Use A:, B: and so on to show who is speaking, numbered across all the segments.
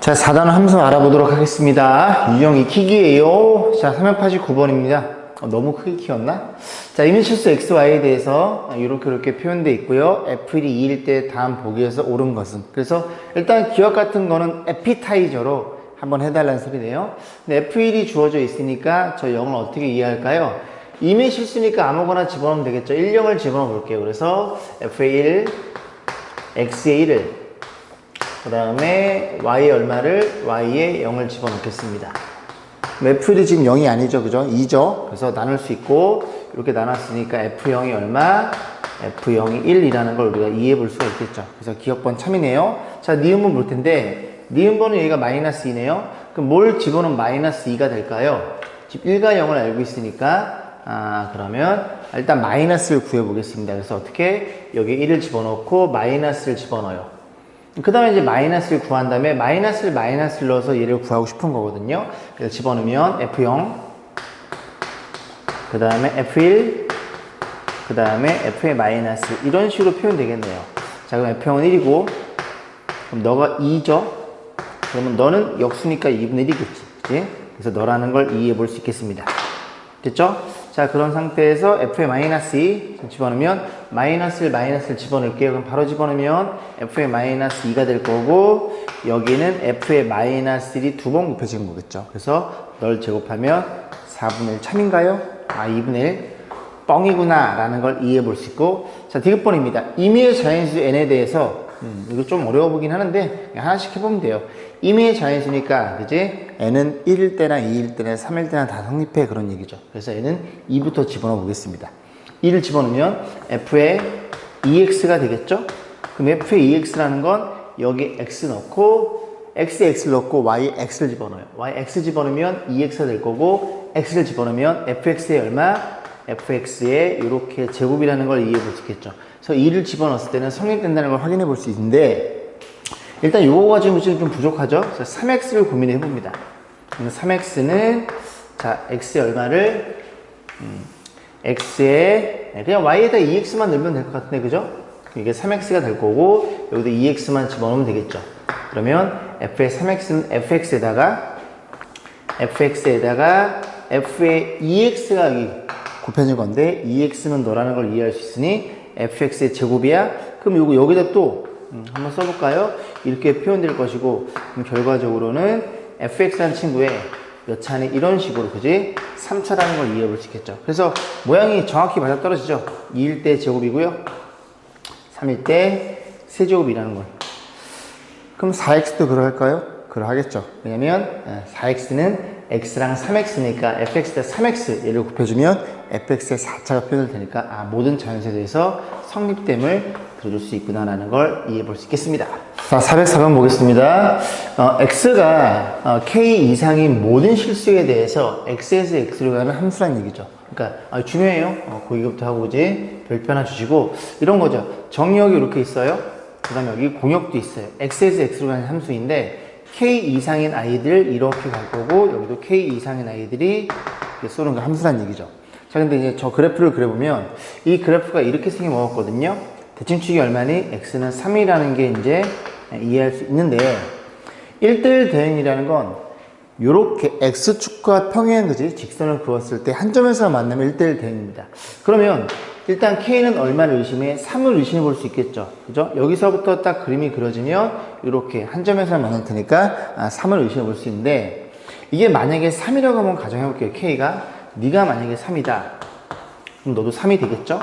A: 자, 4단원 함수 알아보도록 하겠습니다. 유형 익히기예요. 자, 389번입니다. 너무 크게 키웠나? 자, 이민실수 xy에 대해서 이렇게 표현되어 있고요. f1이 2일 때 다음 보기에서 옳은 것은. 그래서 일단 기억 같은 거는 에피타이저로 한번 해달라는 소리네요. 근데 f1이 주어져 있으니까 저 0을 어떻게 이해할까요? 이민실수니까 아무거나 집어넣으면 되겠죠. 1, 0을 집어넣어 볼게요. 그래서 f의 1, x의 1을 그 다음에 y의 얼마를 y의 0을 집어넣겠습니다. f1이 지금 0이 아니죠, 그죠? 2죠. 그래서 나눌 수 있고 이렇게 나눴으니까 f0이 얼마? f0이 1이라는 걸 우리가 이해해 볼 수가 있겠죠. 그래서 기억번 참이네요. 자, 니은번 볼 텐데 니은번은 여기가 마이너스 2네요. 그럼 뭘 집어넣으면 마이너스 2가 될까요? 지금 1과 0을 알고 있으니까 그러면 일단 마이너스를 구해보겠습니다. 그래서 어떻게? 여기 1을 집어넣고 마이너스를 집어넣어요. 그 다음에 이제 마이너스를 구한 다음에 마이너스를 넣어서 얘를 구하고 싶은 거거든요. 그래서 집어넣으면 F0, 그 다음에 F1, 그 다음에 F의 마이너스 이런 식으로 표현되겠네요. 자, 그럼 F0은 1이고 그럼 너가 2죠? 그러면 너는 역수니까 2분의 1이겠지. 그치? 그래서 너라는 걸 이해해 볼 수 있겠습니다. 됐죠? 자, 그런 상태에서 f의 마이너스 2 집어넣으면 마이너스를 집어넣을게요. 그럼 바로 집어넣으면 f의 마이너스 2가 될 거고 여기는 f의 마이너스 1이 두 번 곱해지는 거겠죠. 그래서 널 제곱하면 4분의 1 참인가요? 2분의 1 뻥이구나 라는 걸 이해해 볼 수 있고, 자, 디귿번입니다. 임의의 자연수 n에 대해서 이거 좀 어려워 보긴 하는데 하나씩 해보면 돼요. 임의의 자연수니까 그지? n은 1일 때나 2일 때나 3일 때나 다 성립해, 그런 얘기죠. 그래서 n은 2부터 집어넣어 보겠습니다. 2를 집어넣으면 f의 2x가 되겠죠? 그럼 f의 2x라는 건 여기 x 넣고 x에 x를 넣고 y에 x를 집어넣어요. y에 x 집어넣으면 2x가 될 거고 x를 집어넣으면 fx의 얼마? fx의 이렇게 제곱이라는 걸 이해해 볼 수 있겠죠. 그래서 2를 집어넣었을 때는 성립된다는 걸 확인해 볼 수 있는데 일단 요거 가지고 좀 부족하죠. 그래서 3x를 고민해 봅니다. 3x는 자, x의 얼마를 x에 그냥 y에다 2x만 넣으면 될 것 같은데, 그죠? 이게 3x가 될 거고 여기도 2x만 집어넣으면 되겠죠. 그러면 f의 3x는 fx에다가 f의 2x가 여기 곱해진 건데 2x는 너라는 걸 이해할 수 있으니 fx의 제곱이야. 그럼 요거 여기다 또 한번 써볼까요? 이렇게 표현될 것이고, 그럼 결과적으로는 fx라는 친구의 몇 차는 이런 식으로, 그지? 3차라는 걸 이해해 볼 수 있겠죠. 그래서 모양이 정확히 맞아떨어지죠. 2일 때 제곱이고요 3일 때 세제곱이라는 걸. 그럼 4x도 그러할까요? 그러하겠죠. 왜냐면 4x는 x랑 3x니까 fx에 3x 얘를 곱해주면 fx의 4차가 표현될 테니까 모든 자연수에 대해서 성립됨을 들어줄 수 있구나라는 걸 이해해 볼 수 있겠습니다. 자, 404번 보겠습니다. x가 k 이상인 모든 실수에 대해서 x에서 x로 가는 함수란 얘기죠. 그러니까 중요해요. 거기부터 하고 이제 별표 하나 주시고 이런 거죠. 정의역이 이렇게 있어요. 그 다음에 여기 공역도 있어요. x에서 x로 가는 함수인데 k 이상인 아이들 이렇게 갈 거고 여기도 k 이상인 아이들이 쏘는 그 함수란 얘기죠. 자, 근데 이제 저 그래프를 그려보면 이 그래프가 이렇게 생겨 먹었거든요. 대칭축이 얼마니? x는 3이라는 게 이제 이해할 수 있는데 1대1 대응이라는 건 요렇게 x축과 평행, 그지? 직선을 그었을 때 한 점에서 만나면 1대1 대응입니다. 그러면 일단 k는 얼마를 의심해? 3을 의심해 볼 수 있겠죠. 그죠? 여기서부터 딱 그림이 그려지면 이렇게 한 점에서 만날 테니까 3을 의심해 볼 수 있는데, 이게 만약에 3이라고 한번 가정해 볼게요. k가 네가 만약에 3이다. 그럼 너도 3이 되겠죠?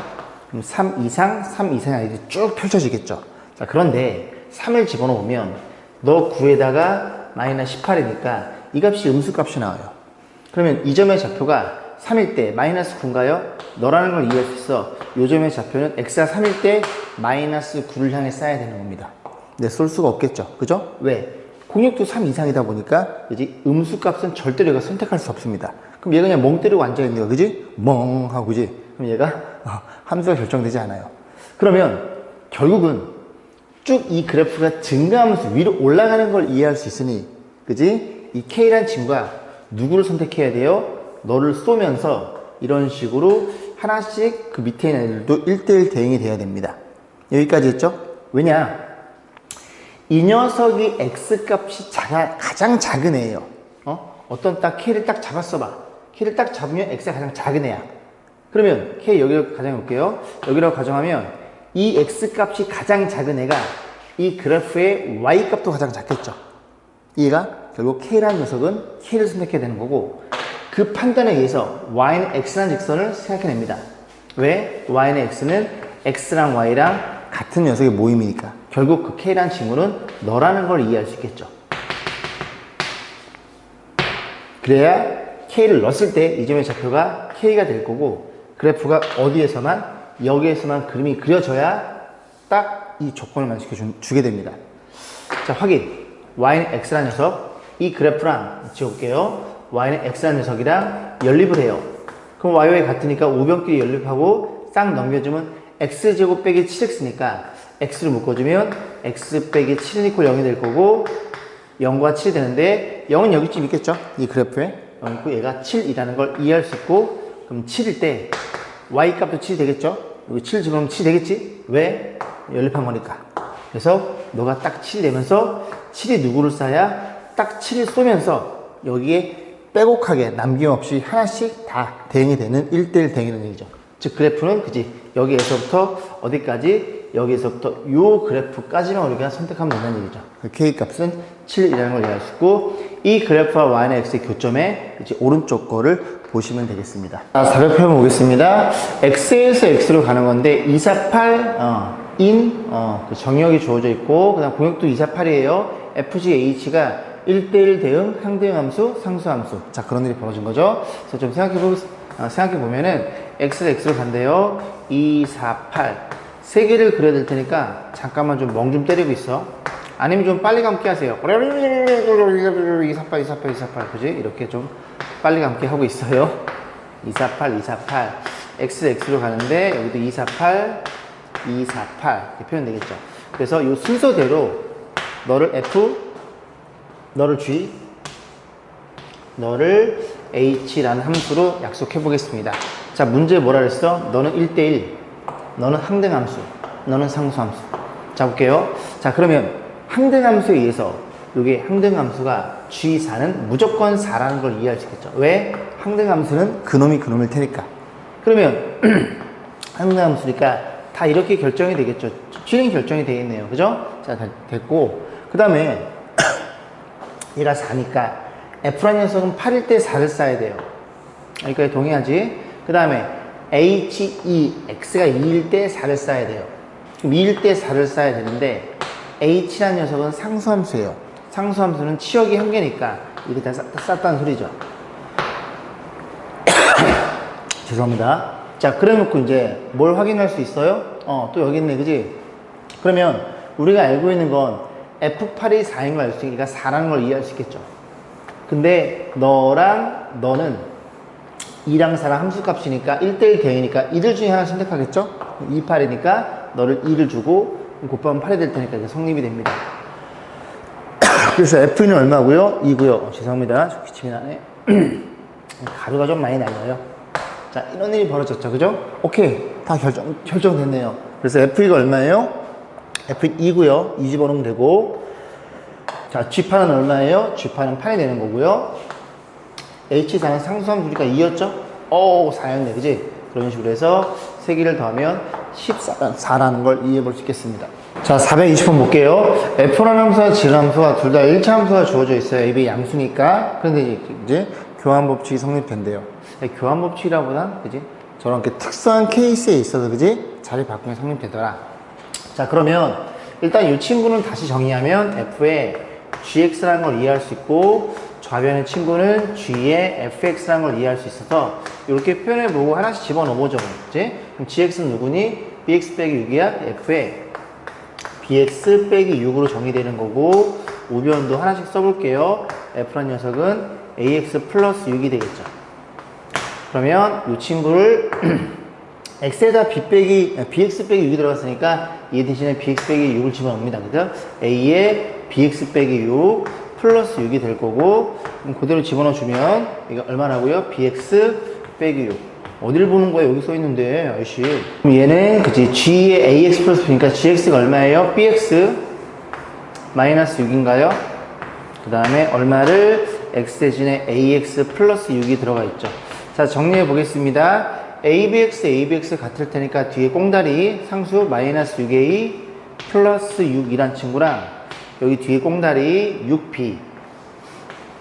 A: 그럼 3 이상의 아이들이 쭉 펼쳐지겠죠. 자, 그런데 3을 집어넣으면 너 9에다가 마이너스 18이니까 이 값이 음수값이 나와요. 그러면 이 점의 좌표가 3일 때 마이너스 9인가요? 너라는 걸 이해할 수 있어. 요 점의 좌표는 x가 3일 때 마이너스 9를 향해 쌓여야 되는 겁니다. 근데 쏠 수가 없겠죠. 그죠? 왜? 공역도 3 이상이다 보니까, 그지? 음수값은 절대로 얘가 선택할 수 없습니다. 그럼 얘가 그냥 멍 때리고 앉아있는 거야. 그지? 멍 하고, 그지? 그럼 얘가 함수가 결정되지 않아요. 그러면 결국은 쭉 이 그래프가 증가하면서 위로 올라가는 걸 이해할 수 있으니, 그지? 이 K란 친구가 누구를 선택해야 돼요? 너를 쏘면서 이런 식으로 하나씩 그 밑에 있는 애들도 1대1 대응이 돼야 됩니다. 여기까지 했죠? 왜냐? 이 녀석이 x값이 가장 작은 애예요. 어떤 딱 k를 딱 잡았어 봐. k를 딱 잡으면 x가 가장 작은 애야. 그러면 k 여기로 가정해 볼게요. 여기라고 가정하면 이 x값이 가장 작은 애가 이 그래프의 y값도 가장 작겠죠. 얘가 결국 k라는 녀석은 k를 선택해야 되는 거고, 그 판단에 의해서 y는 x라는 직선을 생각해냅니다. 왜? y는 x는 x랑 y랑 같은 녀석의 모임이니까. 결국 그 k라는 친구는 너라는 걸 이해할 수 있겠죠. 그래야 k를 넣었을 때 이 점의 좌표가 k가 될 거고, 그래프가 어디에서만 여기에서만 그림이 그려져야 딱 이 조건을 만족해주게 됩니다. 자, 확인. y는 x라는 녀석, 이 그래프랑 지워볼게요. y는 x라는 녀석이랑 연립을 해요. 그럼 y와 같으니까 우변끼리 연립하고 싹 넘겨주면 x제곱 빼기 7x니까 x를 묶어주면 x 빼기 7은 이퀄 0이 될 거고, 0과 7이 되는데 0은 여기쯤 있겠죠? 이 그래프에 0 있고 얘가 7이라는 걸 이해할 수 있고, 그럼 7일 때 y 값도 7이 되겠죠? 여기 7 집어넣으면 7이 되겠지? 왜? 연립한 거니까. 그래서 너가 딱 7이 되면서 7이 누구를 쏴야 딱 7을 쏘면서 여기에 빼곡하게 남김없이 하나씩 다 대응이 되는 1대1 대응이라는 얘기죠. 즉 그래프는 그지 여기에서부터 어디까지, 여기에서부터 요 그래프까지만 우리가 선택하면 된다는 얘기죠. k 값은 7이라는 걸 이해할 수 있고, 이 그래프와 y는 x의 교점에 이제 오른쪽 거를 보시면 되겠습니다. 자, 사별표현 보겠습니다. x에서 x로 가는 건데 248 그 정역이 주어져 있고, 그 다음 공역도 248이에요. fgh가 1대1 대응, 항대응 함수, 상수 함수. 자, 그런 일이 벌어진 거죠. 그래서 좀 생각해보면은 x에서 x로 간대요. 248 세 개를 그려야 될 테니까 잠깐만 좀 멍 좀 때리고 있어. 아니면 좀 빨리 감기 하세요. 248 그지? 이렇게 좀 빨리 감기 하고 있어요. 248 x x로 가는데 여기도 248 이렇게 표현되겠죠. 그래서 이 순서대로 너를 f, 너를 g, 너를 h라는 함수로 약속해 보겠습니다. 자, 문제 뭐라 그랬어? 너는 1대1, 너는 항등함수, 너는 상수함수. 자, 볼게요. 자, 그러면 항등함수에 의해서 이게 항등함수가 g4는 무조건 4라는 걸 이해할 수 있겠죠. 왜? 항등함수는 그놈이 그놈일 테니까. 그러면 항등함수니까 다 이렇게 결정이 되겠죠. g는 결정이 되겠네요. 그죠? 자, 됐고, 그 다음에 얘가 4니까 f라는 녀석은 8일 때 4를 쌓아야 돼요. 여기까지 동의하지? 그 다음에 x가 2일 때 4를 쌓아야 돼요. 그럼 2일 때 4를 쌓아야 되는데 h라는 녀석은 상수함수예요. 상수함수는 치역이 한 개니까 이렇게 다 쌌다는 소리죠. 죄송합니다. 자, 그래 놓고 이제 뭘 확인할 수 있어요? 또 여기 있네, 그지? 그러면 우리가 알고 있는 건 f8이 4인 걸 알 수 있으니까 4라는 걸 이해할 수 있겠죠. 근데 너는 2랑 4랑 함수값이니까 1대1 대응이니까 이들 중에 하나 선택하겠죠? 28이니까 너를 2를 주고 곱하면 8이 될 테니까 이제 성립이 됩니다. 그래서 F는 얼마고요? 2고요. 죄송합니다. 기침이 나네. 가루가 좀 많이 날려요. 자, 이런 일이 벌어졌죠. 그죠? 오케이. 다 결정됐네요. 그래서 F2가 얼마예요? F2 2고요. 2 집어넣으면 되고. 자, G파는 얼마예요? G파는 8이 되는 거고요. H4는 상수함수니까 2였죠? 4였네. 그지? 그런 식으로 해서 3개를 더하면 14라는 걸 이해해 볼 수 있겠습니다. 자, 420번 볼게요. F1 함수와 G1 함수가 둘 다 1차 함수가 주어져 있어요. AB 양수니까. 그런데 이제 교환 법칙이 성립된대요. 교환 법칙이라보다, 그지? 저렇게 특수한 케이스에 있어서, 그지? 자리 바꾸면 성립되더라. 자, 그러면 일단 이 친구는 다시 정의하면 F의 GX라는 걸 이해할 수 있고, 좌변의 친구는 G의 FX라는 걸 이해할 수 있어서 이렇게 표현해보고 하나씩 집어넣어보죠. 그치? 그럼 GX는 누구니? BX 빼기 6이야? F의 BX 빼기 6으로 정의되는 거고, 우변도 하나씩 써볼게요. F라는 녀석은 AX 플러스 6이 되겠죠. 그러면 이 친구를 X에다 BX 빼기 6이 들어갔으니까 얘 대신에 BX 빼기 6을 집어넣습니다. 그죠? A에 BX 빼기 6 플러스 6이 될 거고, 그럼 그대로 집어넣어주면 이거 얼마라고요? BX 빼기 6. 어딜 보는 거야? 여기 써있는데, 아이씨. 그럼 얘는, 그치, G의 AX 플러스 B니까 GX가 얼마예요? BX 마이너스 6인가요? 그 다음에 얼마를 x 대신에 ax 플러스 6이 들어가 있죠. 자, 정리해 보겠습니다. abx 같을 테니까 뒤에 꽁다리 상수 마이너스 6a 플러스 6이란 친구랑 여기 뒤에 꽁다리 6b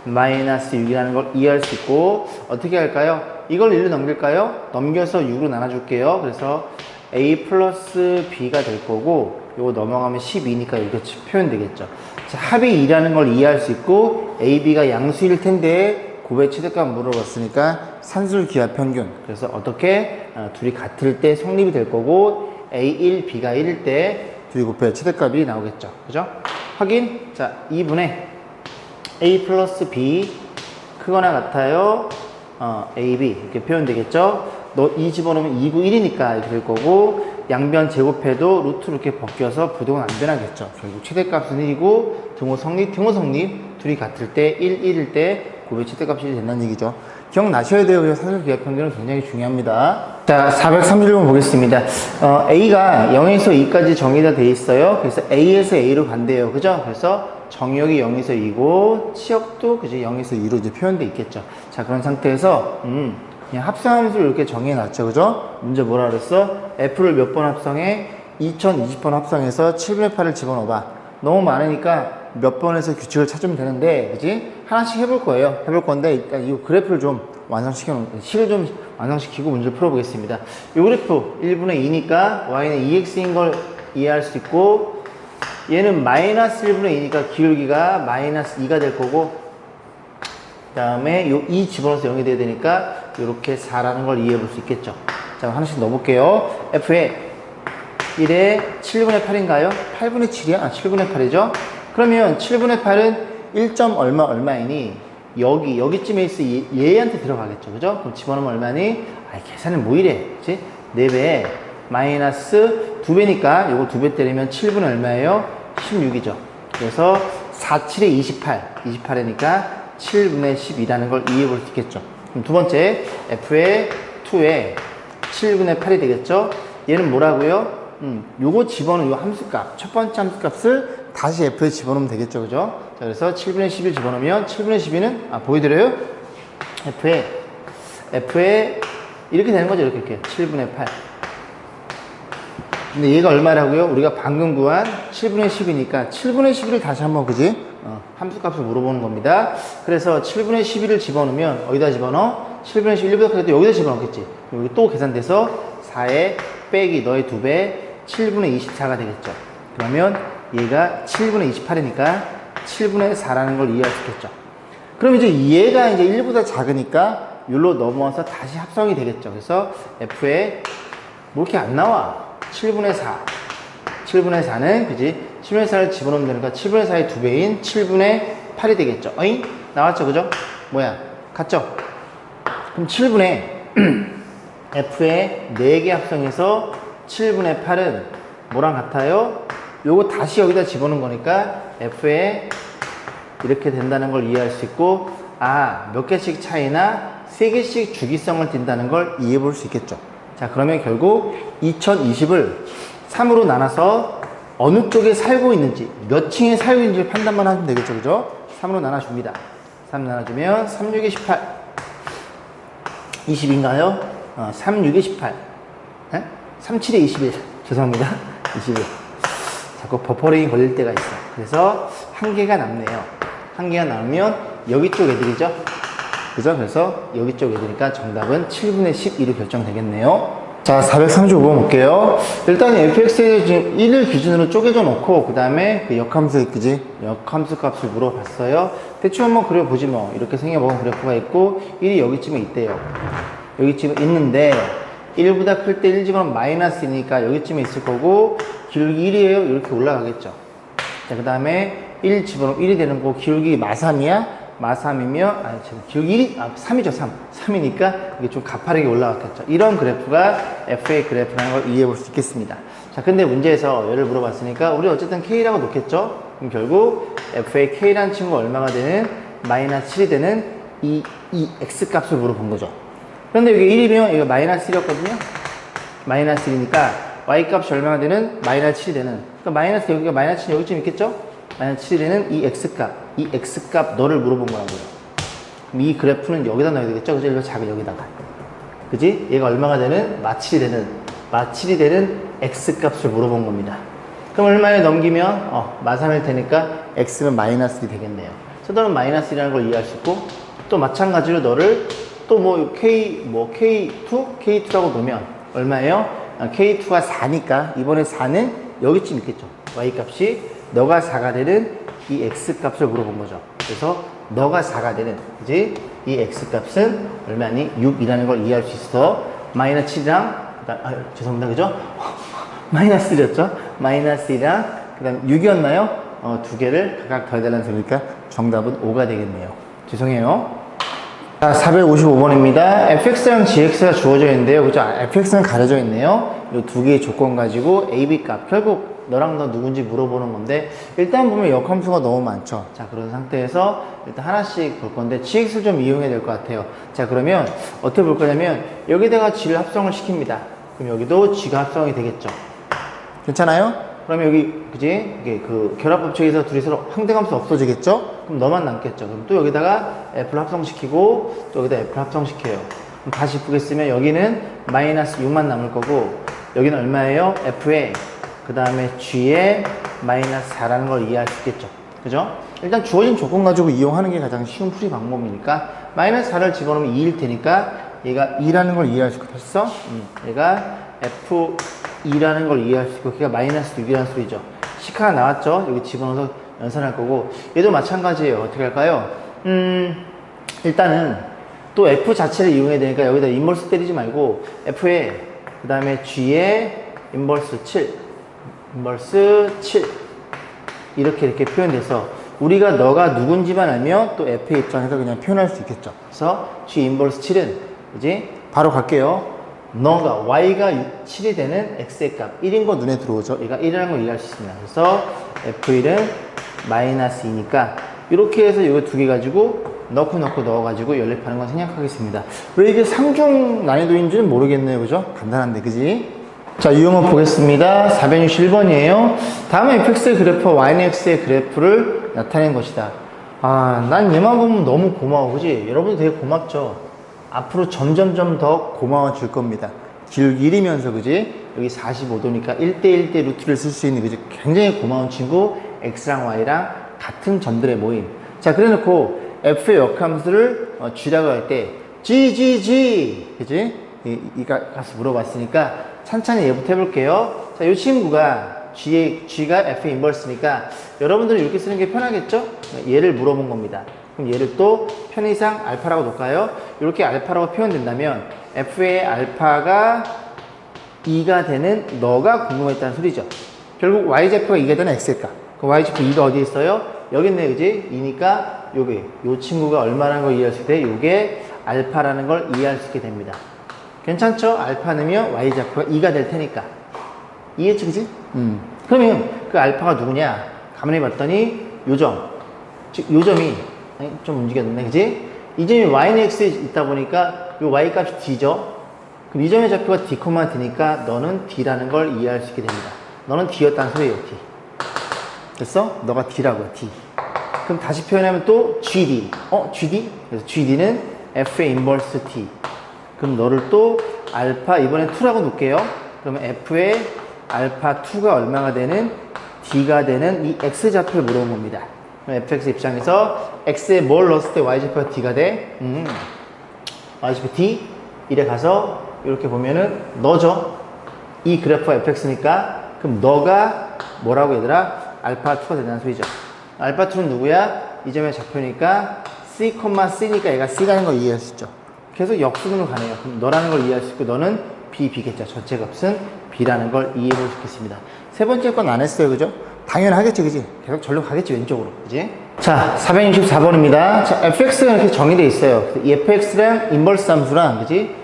A: 마이너스 6이라는 걸 이해할 수 있고, 어떻게 할까요? 이걸 1로 넘길까요? 넘겨서 6으로 나눠줄게요. 그래서 a 플러스 b가 될 거고, 요거 넘어가면 12니까 이렇게 표현되겠죠. 자, 합이 2라는 걸 이해할 수 있고, a, b가 양수일 텐데 곱의 최대값 물어봤으니까 산술 기하 평균. 그래서 어떻게 둘이 같을 때 성립이 될 거고, a1, b가 1일 때 둘이 곱해 최대값이 나오겠죠. 그죠? 확인. 자, 2분의 a 플러스 b 크거나 같아요. ab 이렇게 표현되겠죠. 너 2 집어넣으면 2구 1이니까 이렇게 될 거고, 양변 제곱해도 루트로 이렇게 벗겨서 부동은 안 변하겠죠. 결국 최대값은 1이고 등호 성립 둘이 같을 때 1, 1일 때 곱의 최대값이 1이 된다는 얘기죠. 기억나셔야 돼요. 산술 기하 평균은 굉장히 중요합니다. 자, 431번 보겠습니다. a가 0에서 2까지 정의가 돼 있어요. 그래서 a에서 a로 간대요. 그죠? 그래서 정역이 0에서 2고 치역도 그죠? 0에서 2로 이제 표현돼 있겠죠. 자, 그런 상태에서 그냥 합성함수를 이렇게 정해 놨죠. 그죠? 문제 뭐라 그랬어? f를 몇 번 합성해? 2020번 합성해서 7분의 8을 집어넣어봐. 너무 많으니까 몇 번에서 규칙을 찾으면 되는데, 그지? 하나씩 해볼 거예요. 해볼 건데, 일단 이 그래프를 좀 식을 좀 완성시키고 문제를 풀어보겠습니다. 이 그래프 1분의 2니까 y는 2x인 걸 이해할 수 있고, 얘는 마이너스 1분의 2니까 기울기가 마이너스 2가 될 거고, 그 다음에 요 2 집어넣어서 0이 돼야 되니까 이렇게 4라는 걸 이해해 볼 수 있겠죠. 자, 하나씩 넣어볼게요. f에 1에 7분의 8인가요? 8분의 7이야? 7분의 8이죠? 그러면 7분의 8은 1. 얼마이니? 여기쯤에 있어 얘한테 들어가겠죠. 그죠? 그럼 집어넣으면 얼마니? 계산은 뭐 이래? 그치? 4배 마이너스 2배니까 요거 2배 때리면 7분의 얼마예요? 16이죠. 그래서 4, 7에 28이니까 7분의 12라는 걸 이해해 볼 수 있겠죠. 그럼 두 번째, f의 2에 7분의 8이 되겠죠? 얘는 뭐라고요? 요거 집어넣은 요 함수값, 첫 번째 함수값을 다시 f에 집어넣으면 되겠죠. 그죠? 자, 그래서 7분의 10을 집어넣으면 7분의 12는, 보여드려요? f에 이렇게 되는 거죠. 이렇게 7분의 8. 근데 얘가 얼마라고요? 우리가 방금 구한 7분의 10이니까 7분의 11을 다시 한번, 그지? 함수값을 물어보는 겁니다. 그래서 7분의 11을 집어넣으면 어디다 집어넣어? 7분의 11보다 크게 또 여기다 집어넣겠지. 여기 또 계산돼서 4에 빼기 너의 2배 7분의 24가 되겠죠. 그러면 얘가 7분의 28이니까 7분의 4라는 걸 이해할 수 있겠죠. 그럼 이제 얘가 이제 1보다 작으니까 여기로 넘어와서 다시 합성이 되겠죠. 그래서 f에 뭐 이렇게 안 나와. 7분의 4. 7분의 4는, 그지? 7분의 4를 집어넣으면 되니까 7분의 4의 2배인 7분의 8이 되겠죠. 어잉? 나왔죠, 그죠? 뭐야? 같죠? 그럼 7분의 f에 4개 합성해서 7분의 8은 뭐랑 같아요? 요거 다시 여기다 집어넣은 거니까 f에 이렇게 된다는 걸 이해할 수 있고, 몇 개씩 차이나 3개씩 주기성을 띈다는 걸 이해해 볼 수 있겠죠. 자, 그러면 결국 2020을 3으로 나눠서 어느 쪽에 살고 있는지, 몇 층에 살고 있는지 판단만 하면 되겠죠. 그죠? 3으로 나눠줍니다. 3 나눠주면 3, 6에 18. 20인가요? 3, 6에 18. 3, 7에 21. 죄송합니다. 21. 자꾸 버퍼링이 걸릴 때가 있어. 그래서 한 개가 남네요. 한 개가 남으면 여기 쪽 애들이죠. 그죠? 그래서 여기 쪽 애들이니까 정답은 7분의 12로 결정되겠네요. 자, 435번 볼게요. 일단 fx에 지금 1을 기준으로 쪼개져 놓고, 그 다음에 그 역함수, 그지? 역함수 값을 물어봤어요. 대충 한번 그려보지 뭐. 이렇게 생겨본 그래프가 있고, 1이 여기쯤에 있대요. 여기쯤에 있는데, 1보다 클 때 1 집어넣으면 마이너스이니까 여기쯤에 있을 거고, 기울기 1이에요. 이렇게 올라가겠죠. 자, 그 다음에 1 집어넣으면 1이 되는 거고, 기울기 마3이야? 마3이면, 기울기 1이, 3이죠, 3. 3이니까 이게 좀 가파르게 올라갔겠죠. 이런 그래프가 FA 그래프라는 걸 이해해 볼 수 있겠습니다. 자, 근데 문제에서 얘를 물어봤으니까, 우리 어쨌든 K라고 놓겠죠? 그럼 결국 FA K라는 친구가 얼마가 되는? 마이너스 7이 되는 이 X 값을 물어본 거죠. 그런데 여기 1이면 이거 마이너스 1이었거든요? 마이너스 1이니까 Y 값이 얼마가 되는? 마이너스 7이 되는. 그러니까 마이너스 여기가 마이너스 7 여기쯤 있겠죠? 마이너스 7이 되는 이 x값 너를 물어본 거라고요. 그럼 이 그래프는 여기다 넣어야 되겠죠? 그죠? 이거 작은 여기다가. 그지? 얘가 얼마가 되는? 마7이 되는 x값을 물어본 겁니다. 그럼 얼마에 넘기면 마3일 테니까 x는 마이너스 1이 되겠네요. 그래서 너는 마이너스 1이라는 걸 이해할 수 있고 또 마찬가지로 너를 또 뭐 K2라고 놓으면 얼마예요? K2가 4니까 이번에 4는 여기쯤 있겠죠. y값이 너가 4가 되는 이 x값을 물어본 거죠. 그래서 너가 4가 되는, 그지? 이 x값은 얼마니? 6이라는 걸 이해할 수 있어. 마이너스 7이랑 죄송합니다. 그죠? 마이너스 1이었죠? 마이너스 1이랑 그 다음 6이었나요? 두 개를 각각 더해달라는 소리니까 정답은 5가 되겠네요. 죄송해요. 자, 455번입니다. fx랑 gx가 주어져 있는데요. 그죠? fx는 가려져 있네요. 이 두 개의 조건 가지고 a, b 값. 결국 너랑 너 누군지 물어보는 건데 일단 보면 역함수가 너무 많죠. 자, 그런 상태에서 일단 하나씩 볼 건데 gx를 좀 이용해야 될 것 같아요. 자, 그러면 어떻게 볼 거냐면 여기다가 g를 합성을 시킵니다. 그럼 여기도 g가 합성이 되겠죠. 괜찮아요? 그러면 여기, 그지? 이게 그 결합법칙에서 둘이 서로 항등함수 없어지겠죠? 그럼 너만 남겠죠. 그럼 또 여기다가 f를 합성시키고 또 여기다 f를 합성시켜요. 그럼 다시 이쁘게 쓰면 여기는 마이너스 6만 남을 거고 여기는 얼마예요? f에 그 다음에 g에 마이너스 4라는 걸 이해할 수 있겠죠. 그죠? 일단 주어진 조건 가지고 이용하는 게 가장 쉬운 풀이 방법이니까 마이너스 4를 집어넣으면 2일 테니까 얘가 2라는 걸 이해할 수 있고 됐어? 얘가 f2라는 걸 이해할 수 있고 걔가 마이너스 6이라는 소리죠. 식 하나 나왔죠? 여기 집어넣어서 연산할 거고 얘도 마찬가지예요. 어떻게 할까요? 일단은 또 f 자체를 이용해야 되니까 여기다 인버스 때리지 말고 f에 그 다음에 g에 인버스 7 이렇게 표현돼서 우리가 너가 누군지만 알면 또 f의 입장에서 그냥 표현할 수 있겠죠. 그래서 g 인버스 7은 그지? 바로 갈게요. 너가 y가 7이 되는 x의 값 1인 거 눈에 들어오죠. 얘가 1이라는 걸 이해할 수 있습니다. 그래서 f1은 마이너스 2니까 이렇게 해서 이거 두 개 가지고 넣어가지고 연립하는 건 생략하겠습니다. 왜 이게 상중 난이도인지는 모르겠네요. 그죠? 간단한데 그지? 자, 유형을 보겠습니다. 461번이에요. 다음은 fx의 그래프와 yx의 그래프를 나타낸 것이다. 난 얘만 보면 너무 고마워. 그지? 여러분도 되게 고맙죠? 앞으로 점점점 더 고마워질 겁니다. 길이면서, 그지? 여기 45도니까 1대1대 루트를 쓸 수 있는, 그지? 굉장히 고마운 친구, x랑 y랑 같은 점들의 모임. 자, 그래 놓고 f의 역함수를 g라고 할 때, g, 그지? 이 값을 물어봤으니까 찬찬히 얘부터 해볼게요. 자, 이 친구가 g가 f의 인버스니까 여러분들은 이렇게 쓰는 게 편하겠죠? 얘를 물어본 겁니다. 그럼 얘를 또 편의상 알파라고 놓을까요? 이렇게 알파라고 표현된다면 f의 알파가 2가 되는 너가 궁금했다는 소리죠. 결국 y좌표가 2가 되는 x의 값. 그 y좌표 2가 어디에 있어요? 여기 있네, 그지? 2니까 요게 요 친구가 얼마라는 걸 이해할 수 있대? 요게 알파라는 걸 이해할 수 있게 됩니다. 괜찮죠? 알파 넣으면 y좌표가 2가 될 테니까. 이해했지, 그지? 그러면 그 알파가 누구냐? 가만히 봤더니 요점. 즉, 요점이 좀 움직였네, 그지? 이 점이 y는 x에 있다 보니까 요 y 값이 d죠? 그럼 이 점의 좌표가 d, d니까 너는 d라는 걸 이해할 수 있게 됩니다. 너는 d였다는 소리예요, d. 됐어? 너가 d라고요, d. 그럼 다시 표현하면 또 gd. gd? 그래서 gd는 f의 인버스 t. 그럼 너를 또 알파, 이번엔 2라고 놓을게요. 그러면 f의 알파 2가 얼마가 되는 d가 되는 이 x좌표를 물어본 겁니다. 그럼 fx 입장에서 x에 뭘 넣었을 때 y좌표가 d가 돼? y좌표 d? 이래 가서 이렇게 보면은 너죠. 이 그래프가 fx니까 그럼 너가 뭐라고 얘들아? 알파 2가 된다는 소리죠. 알파 2는 누구야? 이 점의 좌표니까 c, c니까 얘가 c라는 걸 이해할 수 있죠. 계속 역순으로 가네요. 그럼 너라는 걸 이해할 수 있고 너는 b겠죠. 전체 값은 b라는 걸 이해해 볼 수 있겠습니다. 세 번째 건 안 했어요. 그죠? 당연하겠지, 그지? 계속 절로 가겠지, 왼쪽으로. 그지? 자, 464번입니다. 자, fx가 이렇게 정의되어 있어요. 이 fx랑 인버스 함수랑, 그지?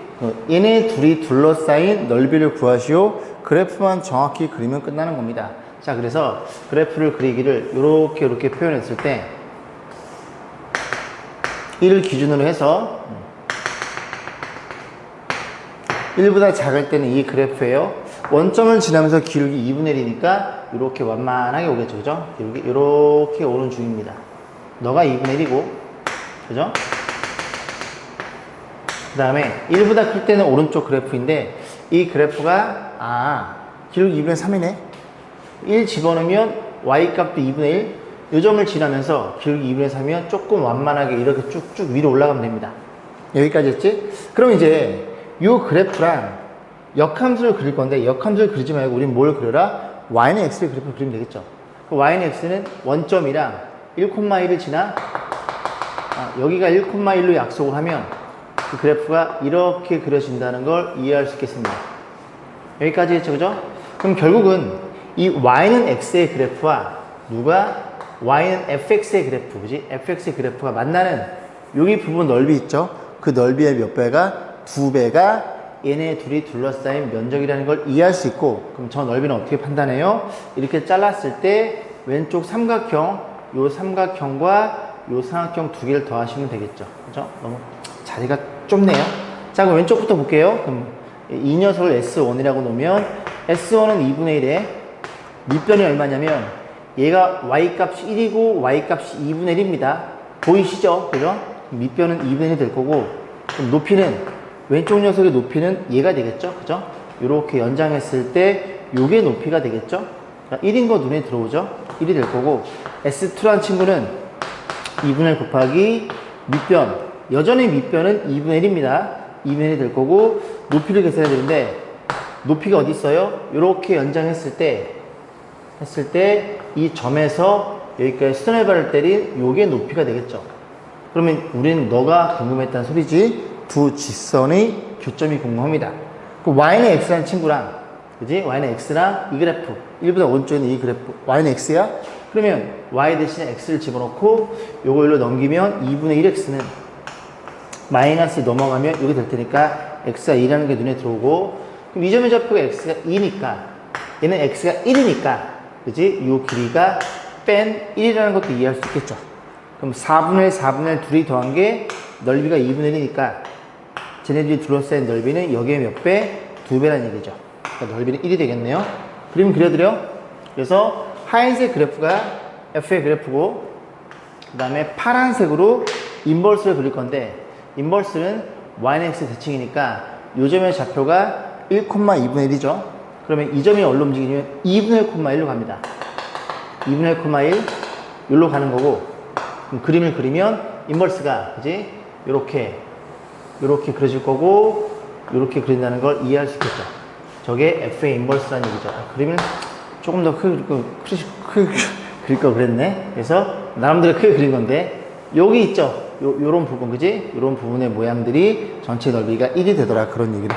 A: 얘네 둘이 둘러싸인 넓이를 구하시오. 그래프만 정확히 그리면 끝나는 겁니다. 자, 그래서 그래프를 그리기를 이렇게 표현했을 때 1을 기준으로 해서 1보다 작을 때는 이 그래프예요. 원점을 지나면서 기울기 2분의 1이니까 이렇게 완만하게 오겠죠. 그죠? 이렇게 오는 중입니다. 너가 2분의 1이고, 그죠? 그 다음에 1보다 클 때는 오른쪽 그래프인데, 이 그래프가, 기울기 2분의 3이네? 1 집어넣으면 y 값도 2분의 1, 요 점을 지나면서 기울기 2분의 3이면 조금 완만하게 이렇게 쭉쭉 위로 올라가면 됩니다. 여기까지 했지? 그럼 이제 요 그래프랑 역함수를 그릴 건데, 역함수를 그리지 말고 우린 뭘 그려라? y는 x의 그래프를 그리면 되겠죠. 그 y는 x는 원점이랑 1,1을 지나 여기가 1,1로 약속을 하면 그 그래프가 이렇게 그려진다는 걸 이해할 수 있겠습니다. 여기까지 했죠, 그죠? 그럼 결국은 이 y는 x의 그래프와 y는 fx의 그래프, 그지? fx의 그래프가 만나는 여기 부분 넓이 있죠? 그 넓이의 몇 배가? 2배가 얘네 둘이 둘러싸인 면적이라는 걸 이해할 수 있고, 그럼 저 넓이는 어떻게 판단해요? 이렇게 잘랐을 때 왼쪽 삼각형, 요 삼각형과 요 삼각형 두 개를 더하시면 되겠죠. 그죠? 너무 자리가 좁네요. 자, 그럼 왼쪽부터 볼게요. 그럼 이 녀석을 S1이라고 놓으면 S1은 2분의 1에 밑변이 얼마냐면 얘가 y 값이 1이고 y 값이 2분의 1입니다. 보이시죠? 그죠? 밑변은 2분의 1이 될 거고, 그럼 높이는 왼쪽 녀석의 높이는 얘가 되겠죠? 그죠? 이렇게 연장했을 때 요게 높이가 되겠죠? 1인 거 눈에 들어오죠? 1이 될 거고, S2란 친구는 2분의 1 곱하기 밑변, 여전히 밑변은 2분의 1입니다. 2분의 1이 될 거고, 높이를 계산해야 되는데 높이가 어디 있어요? 이렇게 연장했을 때 이 점에서 여기까지 수선의 발을 때린 요게 높이가 되겠죠. 그러면 우리는 너가 궁금했다는 소리지. 두 직선의 교점이 궁금합니다. 그 y는 x라는 친구랑, 그지? y는 x랑 이 그래프, 1보다 오른쪽에 있는 이 그래프, y는 x야? 그러면 y 대신에 x를 집어넣고 요거 일로 넘기면 2분의 1x는 마이너스 넘어가면 여기 될 테니까 x가 2라는 게 눈에 들어오고, 그럼 이 점의 좌표가 x가 2니까 얘는 x가 1이니까, 그지? 요 길이가 뺀 1이라는 것도 이해할 수 있겠죠. 그럼 4분의 1, 4분의 1 둘이 더한 게 넓이가 2분의 1이니까 쟤네들이 둘러싸인 넓이는 여기에 몇 배? 2배라는 얘기죠. 그러니까 넓이는 1이 되겠네요. 그림 그려드려. 그래서 하얀색 그래프가 f의 그래프고, 그 다음에 파란색으로 인버스를 그릴 건데, 인버스는 y는 x 대칭이니까 요 점의 좌표가 1,2분의 1이죠. 그러면 이 점이 어디로 움직이냐면 2분의 1,1로 갑니다. 2분의 1,1 여기로 가는 거고, 그럼 그림을 그리면 인버스가, 그지? 요렇게 그려질 거고, 요렇게 그린다는 걸 이해할 수 있겠죠. 저게 f의 인버스라는 얘기죠. 그림을 조금 더 크게 그릴 걸 그랬네. 그래서 나름대로 크게 그린 건데, 여기 있죠? 요런 부분, 그지? 요런 부분의 모양들이 전체 넓이가 1이 되더라. 그런 얘기를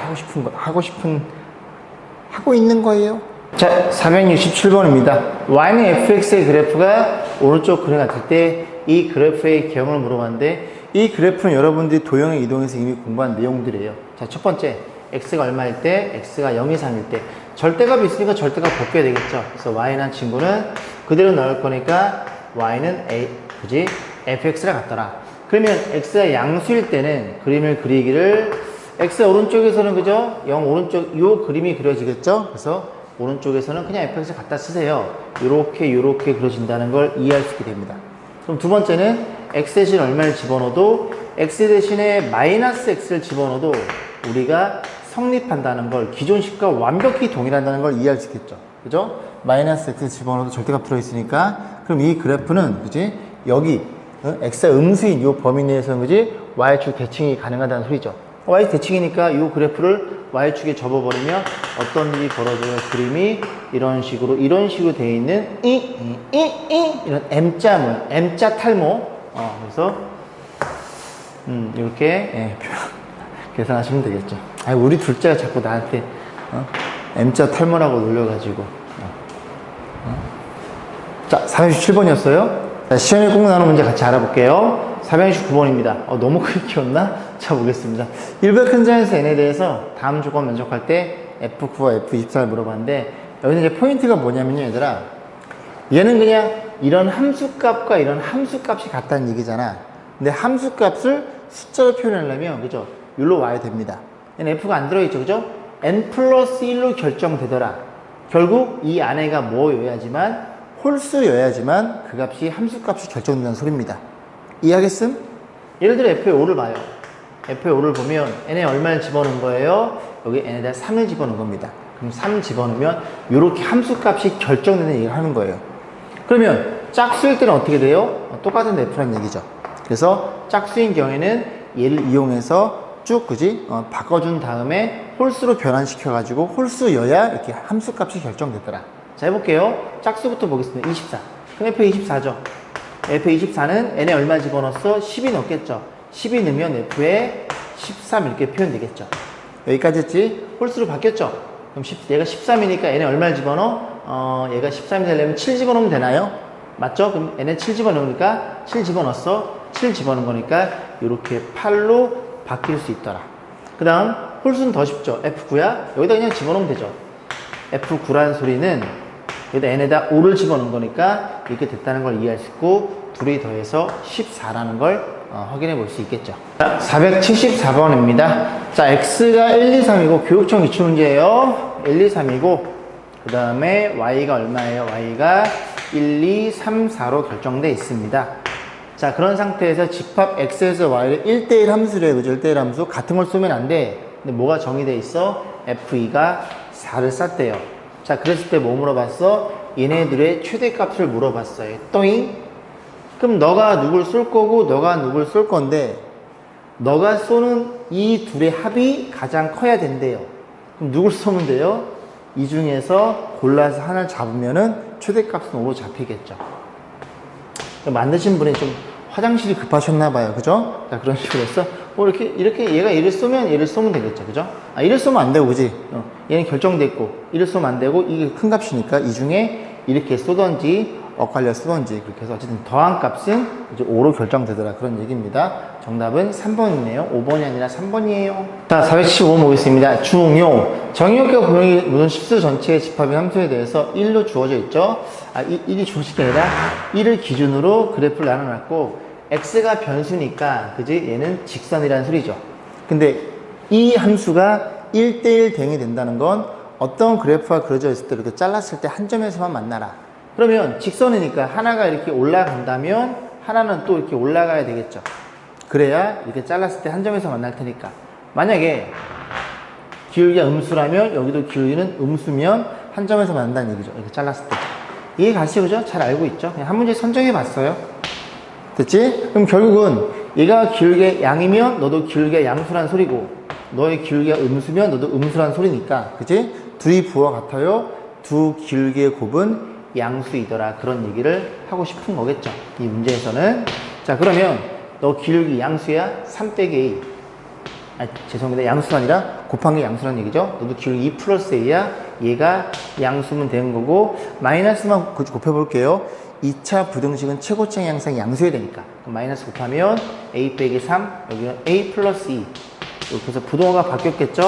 A: 하고 있는 거예요. 자, 467번입니다. y는 fx의 그래프가 오른쪽 그림 같을 때 이 그래프의 개형을 물어봤는데, 이 그래프는 여러분들이 도형에 이동해서 이미 공부한 내용들이에요. 자, 첫 번째, x가 얼마일 때, x가 0 이상일 때, 절대값이 있으니까 절대값 벗겨야 되겠죠. 그래서 y라는 친구는 그대로 넣을 거니까 y는 그지? fx랑 같더라. 그러면 x가 양수일 때는 그림을 그리기를, x 오른쪽에서는, 그죠? 0 오른쪽 요 그림이 그려지겠죠? 그래서 오른쪽에서는 그냥 fx 갖다 쓰세요. 요렇게 그려진다는 걸 이해할 수 있게 됩니다. 그럼 두 번째는 x 대신 얼마를 집어넣어도, x 대신에 마이너스 x를 집어넣어도 우리가 성립한다는 걸, 기존식과 완벽히 동일한다는 걸 이해할 수 있겠죠. 그죠? 마이너스 x 집어넣어도 절대값 들어있으니까, 그럼 이 그래프는, 그지? 여기 x가 음수인 이 범위 내에서는, 그지? y축 대칭이 가능하다는 소리죠. y 대칭이니까 이 그래프를 y축에 접어버리면 어떤 일이 벌어져요? 그림이 이런 식으로 되어 있는 이런 M자문, M자 탈모. 그래서 이렇게 계산하시면 되겠죠. 우리 둘째가 자꾸 나한테 M자 탈모라고 놀려가지고. 자, 467번이었어요. 자, 시연에 꼭 나오는 문제 같이 알아볼게요. 469번입니다. 너무 크게 키웠나? 자, 보겠습니다. 일부의 큰 자연수 n에 대해서 다음 조건 면적할 때 F9와 F24를 물어봤는데, 여기는 이제 포인트가 뭐냐면요, 얘들아. 얘는 그냥 이런 함수값과 이런 함수값이 같다는 얘기잖아. 근데 함수값을 숫자로 표현하려면, 그죠? 여기로 와야 됩니다. 얘는 F가 안 들어있죠, 그죠? n 플러스 1로 결정되더라. 결국 이 안에가 뭐여야지만 홀수여야지만 그 값이 함수값이 결정된다는 소리입니다. 이해하겠음? 예를 들어 f의 5를 봐요. f의 5를 보면 n에 얼마를 집어넣은 거예요? 여기 n에다 3을 집어넣은 겁니다. 그럼 3 집어넣으면 이렇게 함수값이 결정되는 얘기를 하는 거예요. 그러면 짝수일 때는 어떻게 돼요? 똑같은 f라는 얘기죠. 그래서 짝수인 경우에는 얘를 이용해서 쭉 그지 바꿔준 다음에 홀수로 변환시켜가지고 홀수여야 이렇게 함수값이 결정되더라. 자, 해볼게요. 짝수부터 보겠습니다. 24. 그럼 f 24죠. f 24는 n에 얼마 집어넣었어? 10이 넣겠죠. 10이 넣으면 f에 13 이렇게 표현되겠죠. 여기까지 했지? 홀수로 바뀌었죠. 그럼 얘가 13이니까 n에 얼마를 집어넣어? 얘가 13이 되려면 7 집어넣으면 되나요? 맞죠? 그럼 n에 7 집어넣으니까 7 집어넣었어. 7 집어넣은 거니까 이렇게 8로 바뀔 수 있더라. 그 다음 홀수는 더 쉽죠. F9야? 여기다 그냥 집어넣으면 되죠. F9라는 소리는 여기다 n에다 5를 집어넣은 거니까 이렇게 됐다는 걸 이해할 수 있고 둘이 더해서 14라는 걸 확인해 볼 수 있겠죠. 자, 474번입니다. 자, x가 1, 2, 3이고 교육청 기출문제예요. 1, 2, 3이고 그 다음에 y가 얼마예요? y가 1, 2, 3, 4로 결정되어 있습니다. 자, 그런 상태에서 집합 x에서 y를 1대1 함수래. 그죠? 1대1 함수. 같은 걸 쏘면 안 돼. 근데 뭐가 정의되어 있어? f2가 4를 쌌대요. 자, 그랬을 때 뭐 물어봤어? 얘네들의 최대값을 물어봤어요. 또잉? 그럼 너가 누굴 쏠 거고 너가 누굴 쏠 건데 너가 쏘는 이 둘의 합이 가장 커야 된대요. 그럼 누굴 쏘면 돼요? 이 중에서 골라서 하나를 잡으면은 최대값은 5로 잡히겠죠. 만드신 분이 좀 화장실이 급하셨나봐요. 그죠? 자, 그런 식으로 해서 이렇게 얘가 얘를 쏘면 얘를 쏘면 되겠죠. 그죠? 아, 얘를 쏘면 안 되고, 그지? 얘는 결정됐고, 얘를 쏘면 안 되고, 이게 큰 값이니까 이 중에 이렇게 쏘던지, 엇갈려 쏘던지, 그렇게 해서 어쨌든 더한 값은 이제 5로 결정되더라. 그런 얘기입니다. 정답은 3번이네요. 5번이 아니라 3번이에요. 자, 475번 보겠습니다. 중요. 정의역과 고용이 모든 실수 전체의 집합의 함수에 대해서 1로 주어져 있죠. 아, 1이 주어진 게 아니라 1을 기준으로 그래프를 나눠놨고, x가 변수니까, 그지? 얘는 직선이라는 소리죠. 근데 이 함수가 1대1 대응이 된다는 건 어떤 그래프가 그려져 있을 때 이렇게 잘랐을 때 한 점에서만 만나라. 그러면 직선이니까 하나가 이렇게 올라간다면 하나는 또 이렇게 올라가야 되겠죠. 그래야 이렇게 잘랐을 때 한 점에서 만날 테니까. 만약에 기울기가 음수라면 여기도 기울기는 음수면 한 점에서 만난다는 얘기죠. 이렇게 잘랐을 때. 이해 가시죠? 그죠? 잘 알고 있죠? 그냥 한 문제 선정해 봤어요. 됐지? 그럼 결국은 얘가 기울기가 양이면 너도 기울기가 양수란 소리고 너의 기울기가 음수면 너도 음수란 소리니까. 그치? 둘이 부호가 같아요. 두 기울기의 곱은 양수이더라. 그런 얘기를 하고 싶은 거겠죠. 이 문제에서는. 자, 그러면 너 기울기 양수야? 3 빼기 A. 아, 죄송합니다. 양수가 아니라 곱한 게 양수란 얘기죠. 너도 기울기 2 플러스 A야. 얘가 양수면 되는 거고 마이너스만 곱해볼게요. 2차 부등식은 최고점 양상이 양수여야 되니까. 그럼 마이너스 곱하면 A 빼기 3, 여기는 A 플러스 2. 이렇게 해서 부동호가 바뀌었겠죠?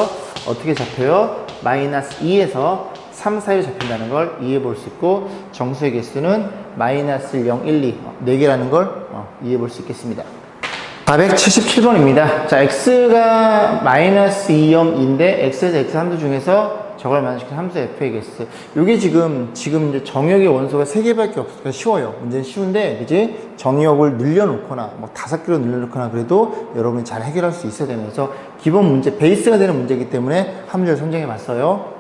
A: 어떻게 잡혀요? 마이너스 2에서 3 사이로 잡힌다는 걸 이해해 볼 수 있고 정수의 개수는 마이너스 0, 1, 2, 4개라는 걸 이해해 볼 수 있겠습니다. 477번입니다. 자, x가 마이너스 2,2인데 x에서 x 함수 중에서 저걸 만족시킨 함수 f의 개수. 요게 지금 이제 정역의 원소가 3개밖에 없으니까 쉬워요. 문제는 쉬운데, 그지? 정역을 늘려놓거나, 뭐 5개로 늘려놓거나 그래도 여러분이 잘 해결할 수 있어야 되면서 기본 문제, 베이스가 되는 문제이기 때문에 한 문제를 선정해 봤어요.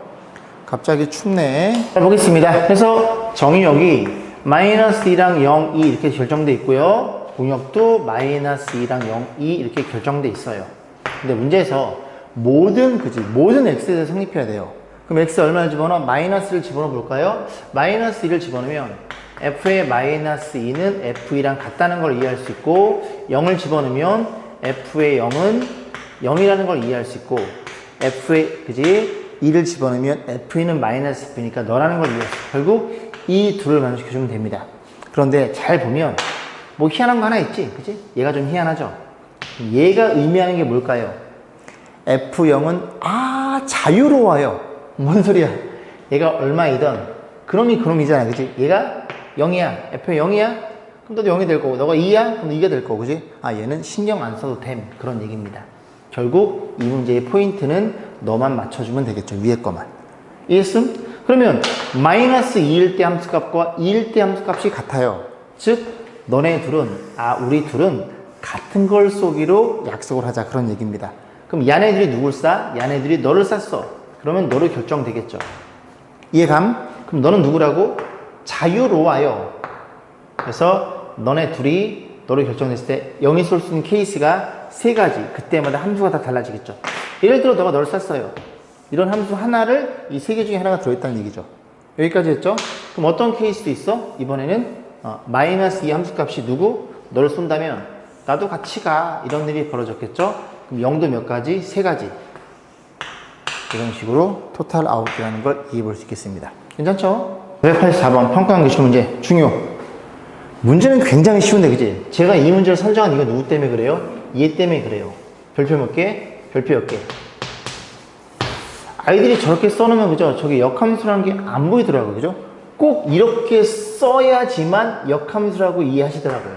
A: 갑자기 춥네. 자, 보겠습니다. 그래서 정역이 마이너스 2랑 0, 2 이렇게 결정돼 있고요. 공역도 마이너스 2랑 0, 2 이렇게 결정돼 있어요. 근데 문제에서 모든 x에 대해서 성립해야 돼요. 그럼 x 얼마를 집어넣어? 마이너스를 집어넣어 볼까요? 마이너스 2를 집어넣으면 f의 마이너스 2는 f2랑 같다는 걸 이해할 수 있고 0을 집어넣으면 f의 0은 0이라는 걸 이해할 수 있고 f의 2를 집어넣으면 f2는 마이너스 f니까 너라는 걸 이해할 수 있고 결국 이 둘을 만족시켜주면 됩니다. 그런데 잘 보면 뭐 희한한 거 하나 있지? 그치? 얘가 좀 희한하죠? 얘가 의미하는 게 뭘까요? F0은 자유로워요. 뭔 소리야? 얘가 얼마이든 그놈이 그놈이잖아. 그치? 얘가 0이야. F0 0이야? 그럼 너도 0이 될 거고 너가 2야? 그럼 2가 될 거고 그치? 얘는 신경 안 써도 됨. 그런 얘기입니다. 결국 이 문제의 포인트는 너만 맞춰주면 되겠죠. 위에 거만. 이해했음? 그러면 마이너스 2일 때 함수값과 2일 때 함수값이 같아요. 즉 너네 둘은 우리 둘은 같은 걸 쏘기로 약속을 하자 그런 얘기입니다. 그럼 야네들이 누굴 싸? 야네들이 너를 쌌어. 그러면 너로 결정되겠죠. 이해감? 그럼 너는 누구라고? 자유로워요. 그래서 너네 둘이 너로 결정됐을 때 0이 쏠 수 있는 케이스가 세 가지. 그때마다 함수가 다 달라지겠죠. 예를 들어 너가 너를 쌌어요. 이런 함수 하나를 이 세 개 중에 하나가 들어있다는 얘기죠. 여기까지 했죠? 그럼 어떤 케이스도 있어? 이번에는 마이너스 2 함수값이 누구? 너를 쏜다면 나도 같이 가. 이런 일이 벌어졌겠죠? 그럼 0도 몇 가지? 세 가지. 이런 식으로 토탈 아웃이라는 걸 이해해 볼 수 있겠습니다. 괜찮죠? 184번 평가한 기출 문제 중요. 문제는 굉장히 쉬운데 그치? 제가 이 문제를 선정한 이유가 누구 때문에 그래요? 얘 때문에 그래요. 별표 몇 개? 별표 몇 개? 아이들이 저렇게 써놓으면 그죠? 저게 역함수라는 게 안 보이더라고요. 그죠? 꼭 이렇게 써야지만 역함수라고 이해하시더라고요.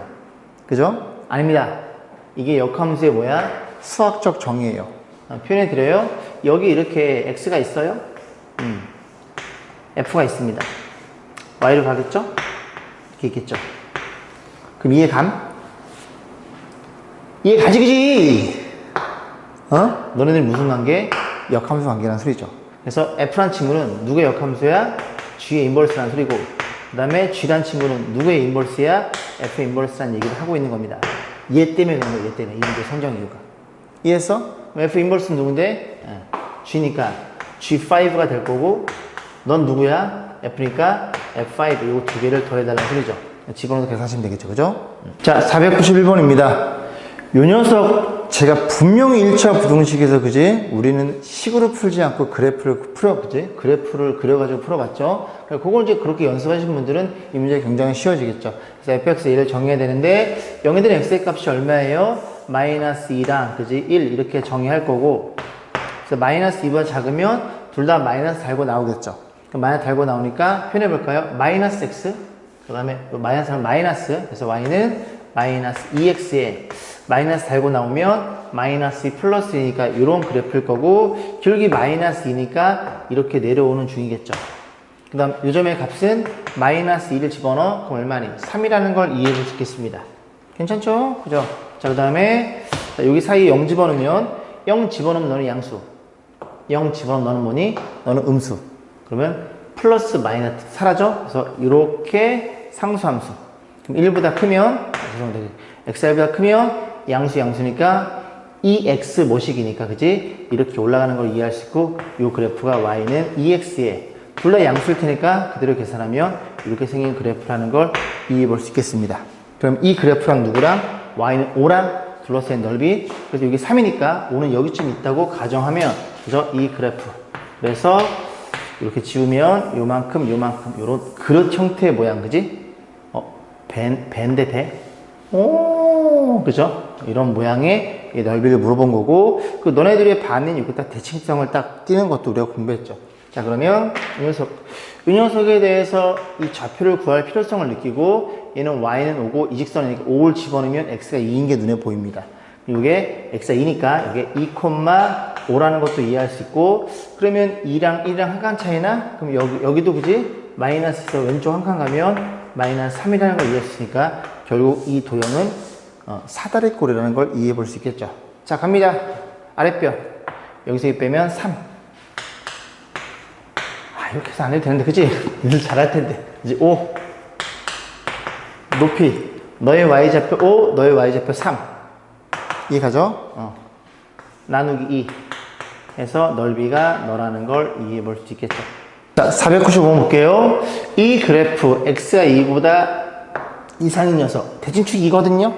A: 그죠? 아닙니다. 이게 역함수의 뭐야? 수학적 정의예요. 표현해 드려요. 여기 이렇게 x가 있어요. f가 있습니다. y로 가겠죠? 이렇게 있겠죠. 그럼 이해감? 이해가지 그지? 너네들 무슨 관계? 역함수 관계라는 소리죠. 그래서 f란 친구는 누구의 역함수야? g의 인버스라는 소리고, 그 다음에 g란 친구는 누구의 인버스야? f의 인버스라는 얘기를 하고 있는 겁니다. 얘 때문에 그런 거예요. 얘 때문에. 이 문제 선정 이유가. 이해했어? f 인버스는 누군데? g니까 g5가 될 거고, 넌 누구야? f니까 f5 요 두 개를 더해달라는 소리죠. 집어넣어서 계산하시면 되겠죠. 그죠? 자, 491번입니다. 요 녀석 제가 분명히 1차 부등식에서 그지? 우리는 식으로 풀지 않고 그래프를 풀어, 그지? 그래프를 그려가지고 풀어봤죠? 그걸 이제 그렇게 연습하신 분들은 이 문제 굉장히 쉬워지겠죠. 그래서 fx를 정해야 되는데, 0이 된 x의 값이 얼마예요? 마이너스 2랑, 그지? 1 이렇게 정의할 거고, 그래서 마이너스 2보다 작으면 둘 다 마이너스 달고 나오겠죠. 그럼 마이너스 달고 나오니까 표현해볼까요? 마이너스 x, 그 다음에 마이너스는 마이너스, 그래서 y는 마이너스 2x에 마이너스 달고 나오면 마이너스 2 플러스 2니까 이런 그래프일 거고, 기울기 마이너스 2니까 이렇게 내려오는 중이겠죠. 그 다음 요점의 값은 마이너스 2를 집어넣어. 그럼 얼마니? 3이라는 걸 이해해 볼 수 있겠습니다. 괜찮죠? 그죠? 자, 그 다음에 여기 사이에 0 집어넣으면, 0 집어넣으면 너는 양수, 0 집어넣으면 너는 뭐니? 너는 음수. 그러면 플러스 마이너스 사라져. 그래서 이렇게 상수함수. 그럼 1보다 크면, 죄송합니다. xr보다 크면 양수니까 2x 모식이니까, 그지? 이렇게 올라가는 걸 이해할 수 있고, 이 그래프가 y는 2x에 둘 다 양수일 테니까 그대로 계산하면 이렇게 생긴 그래프라는 걸 이해해 볼 수 있겠습니다. 그럼 이 그래프랑 누구랑? y는 5랑 둘러싼 넓이. 그래서 여기 3이니까 5는 여기쯤 있다고 가정하면, 그죠? 이 그래프. 그래서 이렇게 지우면 요만큼, 요런 그릇 형태의 모양, 그지? 밴데 배? 오, 그죠? 이런 모양의 넓이를 물어본 거고, 그 너네들의 반인 이거 딱 대칭성을 딱 띄는 것도 우리가 공부했죠. 자, 그러면 이 녀석에 대해서 이 좌표를 구할 필요성을 느끼고, 얘는 y는 5고 이 직선이니까 5을 집어넣으면 x가 2인 게 눈에 보입니다. 이게 x가 2니까 이게 2,5라는 것도 이해할 수 있고, 그러면 2랑 1이랑 한 칸 차이나? 그럼 여기도 그지? 마이너스에서 왼쪽 한 칸 가면 마이너스 3이라는 걸 이해할 수 있으니까 결국 이 도형은 사다리꼴이라는 걸 이해해 볼 수 있겠죠. 자, 갑니다. 아랫뼈. 여기서 이 빼면 3. 이렇게 해서 안 해도 되는데, 그치? 일 잘할 텐데. 이제 5. 높이. 너의 y좌표 5, 너의 y좌표 3. 이해가죠? 나누기 2. 해서 넓이가 너라는 걸 이해해 볼 수 있겠죠. 자, 495번 볼게요. 이 그래프, x가 2보다 이상인 녀석. 대진축이거든요?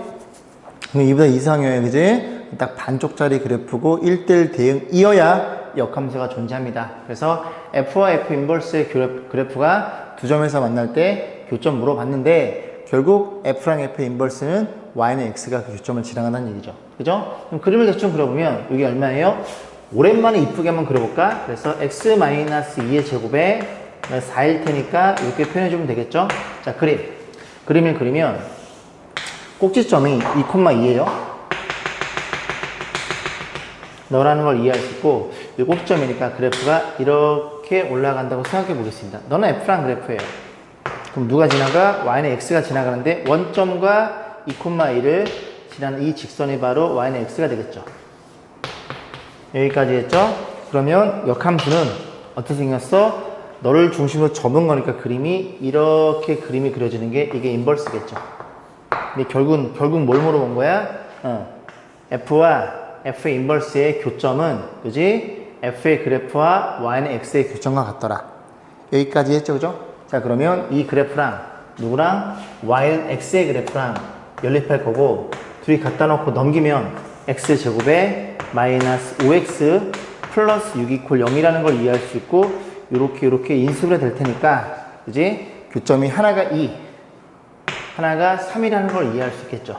A: 2보다 이상이어야, 그지? 딱 반쪽짜리 그래프고 1대1 대응이어야 역함수가 존재합니다. 그래서 f와 f 인버스의 그래프가 두 점에서 만날 때 교점 물어봤는데, 결국 f랑 f의 인버스는 y는 x가 그 교점을 지나간다는 얘기죠. 그죠? 그럼 그림을 대충 그려보면 이게 얼마예요? 오랜만에 이쁘게 한번 그려볼까? 그래서 x-2의 제곱에 4일 테니까 이렇게 표현해주면 되겠죠? 자, 그림을 그리면 꼭지점이 2,2예요. 너라는 걸 이해할 수 있고, 이 꼭지점이니까 그래프가 이렇게 이렇게 올라간다고 생각해 보겠습니다. 너는 F란 그래프예요. 그럼 누가 지나가? y는 x가 지나가는데 원점과 2,1을 지나는 이 직선이 바로 y는 x가 되겠죠. 여기까지 했죠? 그러면 역함수는 어떻게 생겼어? 너를 중심으로 접은 거니까 그림이 이렇게 그림이 그려지는 게 이게 인버스겠죠. 근데 결국 뭘 물어본 거야? f와 f의 인버스의 교점은 그지? f의 그래프와 y는 x의 교점과 같더라. 여기까지 했죠, 그죠? 자, 그러면 이 그래프랑 누구랑 y는 x의 그래프랑 연립할 거고 둘이 갖다 놓고 넘기면 x제곱에 마이너스 5x 플러스 6 이퀄 0이라는 걸 이해할 수 있고 요렇게 인수분해 될 테니까 그지? 교점이 하나가 2 하나가 3이라는 걸 이해할 수 있겠죠.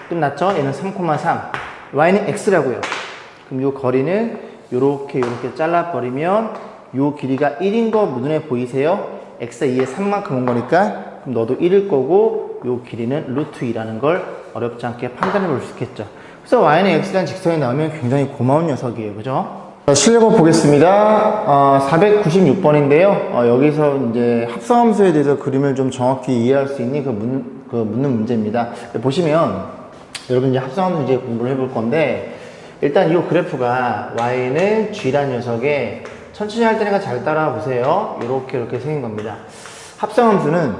A: 끝났죠? 얘는 3,3 y는 x라고요. 그럼 요 거리는 요렇게 잘라버리면 요 길이가 1인 거 눈에 보이세요? x가 2에 3만큼 온 거니까 그럼 너도 1일 거고 요 길이는 루트 2라는 걸 어렵지 않게 판단해 볼 수 있겠죠. 그래서 y는 x라는 직선이 나오면 굉장히 고마운 녀석이에요. 그죠? 실력을 보겠습니다. 496번인데요. 여기서 이제 합성함수에 대해서 그림을 좀 정확히 이해할 수 있니? 묻는 문제입니다. 보시면 여러분 이제 합성함수 이제 공부를 해볼 건데 일단 이 그래프가 y는 g라는 녀석에 천천히 할 테니까 잘 따라와 보세요. 이렇게 생긴 겁니다. 합성함수는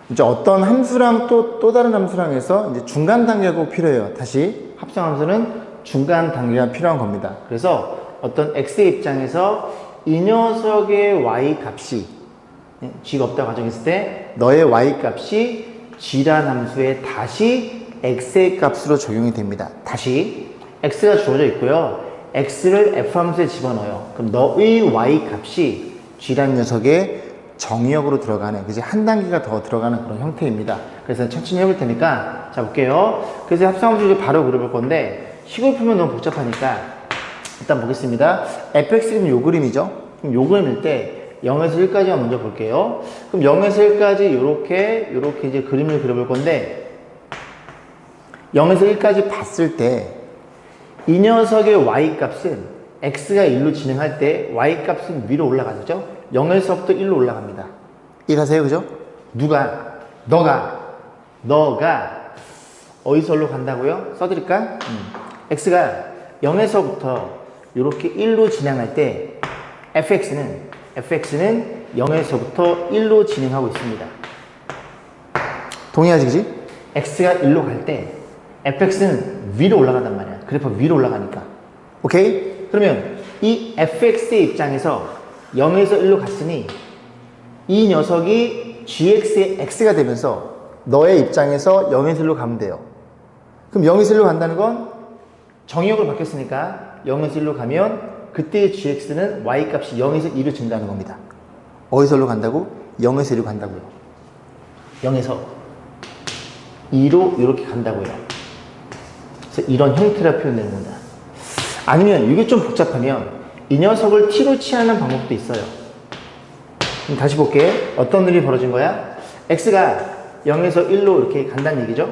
A: 이제 어떤 함수랑 또 다른 함수랑 해서 이제 중간 단계가 꼭 필요해요. 다시 합성함수는 중간 단계가 필요한 겁니다. 그래서 어떤 x의 입장에서 이 녀석의 y 값이 g가 없다고 가정했을 때 너의 y 값이 g라는 함수에 다시 x의 값으로 적용이 됩니다. 다시 x가 주어져 있고요. x를 f함수에 집어넣어요. 그럼 너의 y 값이 g라는 녀석의 정의역으로 들어가는, 그지? 한 단계가 더 들어가는 그런 형태입니다. 그래서 천천히 해볼 테니까 자 볼게요. 그래서 합성함수 이제 바로 그려볼 건데 식을 풀면 너무 복잡하니까 일단 보겠습니다. fx는 요 그림이죠. 그럼 요 그림일 때 0에서 1까지만 먼저 볼게요. 그럼 0에서 1까지 요렇게 이제 그림을 그려볼 건데 0에서 1까지 봤을 때 이 녀석의 y 값은 x가 1로 진행할 때 y 값은 위로 올라가죠. 0에서부터 1로 올라갑니다. 이해하세요? 그죠? 너가 어디서 어디로 간다고요? 써드릴까? x가 0에서부터 이렇게 1로 진행할 때 fx는 0에서부터 1로 진행하고 있습니다. 동의하지, 그지? x가 1로 갈 때 fx는 위로 올라간단 말이야. 그래프 위로 올라가니까. 오케이? 그러면 이 fx의 입장에서 0에서 1로 갔으니 이 녀석이 gx의 x가 되면서 너의 입장에서 0에서 1로 가면 돼요. 그럼 0에서 1로 간다는 건 정의역으로 바뀌었으니까 0에서 1로 가면 그때의 gx는 y 값이 0에서 2로 증가하는 겁니다. 어디서 1로 간다고? 0에서 1로 간다고요. 0에서 2로 이렇게 간다고요. 그래서 이런 형태로 표현되는 겁니다. 아니면 이게 좀 복잡하면 이 녀석을 t로 취하는 방법도 있어요. 그럼 다시 볼게. 어떤 일이 벌어진 거야? x가 0에서 1로 이렇게 간다는 얘기죠.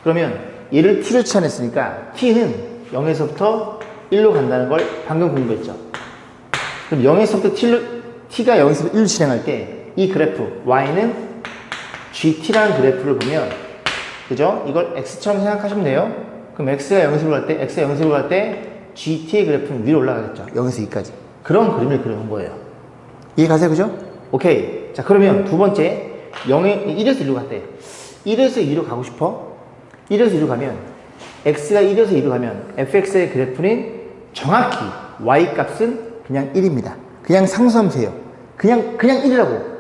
A: 그러면 얘를 t로 치환했으니까 t는 0에서부터 1로 간다는 걸 방금 공부했죠. 그럼 0에서부터 t가 0에서부터 1로 진행할 때 이 그래프 y는 gt라는 그래프를 보면 그죠? 이걸 x처럼 생각하시면 돼요. 그럼 x가 0에서 1로 갈 때 gt의 그래프는 위로 올라가겠죠. 0에서 2까지. 그런 그림을 그려놓은 거예요. 이해 가세요? 그죠? 오케이. 자, 그러면 두 번째 1에서 2로 갔대. 1에서 2로 가고 싶어? 1에서 2로 가면 x가 1에서 2로 가면 fx의 그래프는 정확히 y 값은 그냥 1입니다. 그냥 상수함수예요. 그냥 1이라고.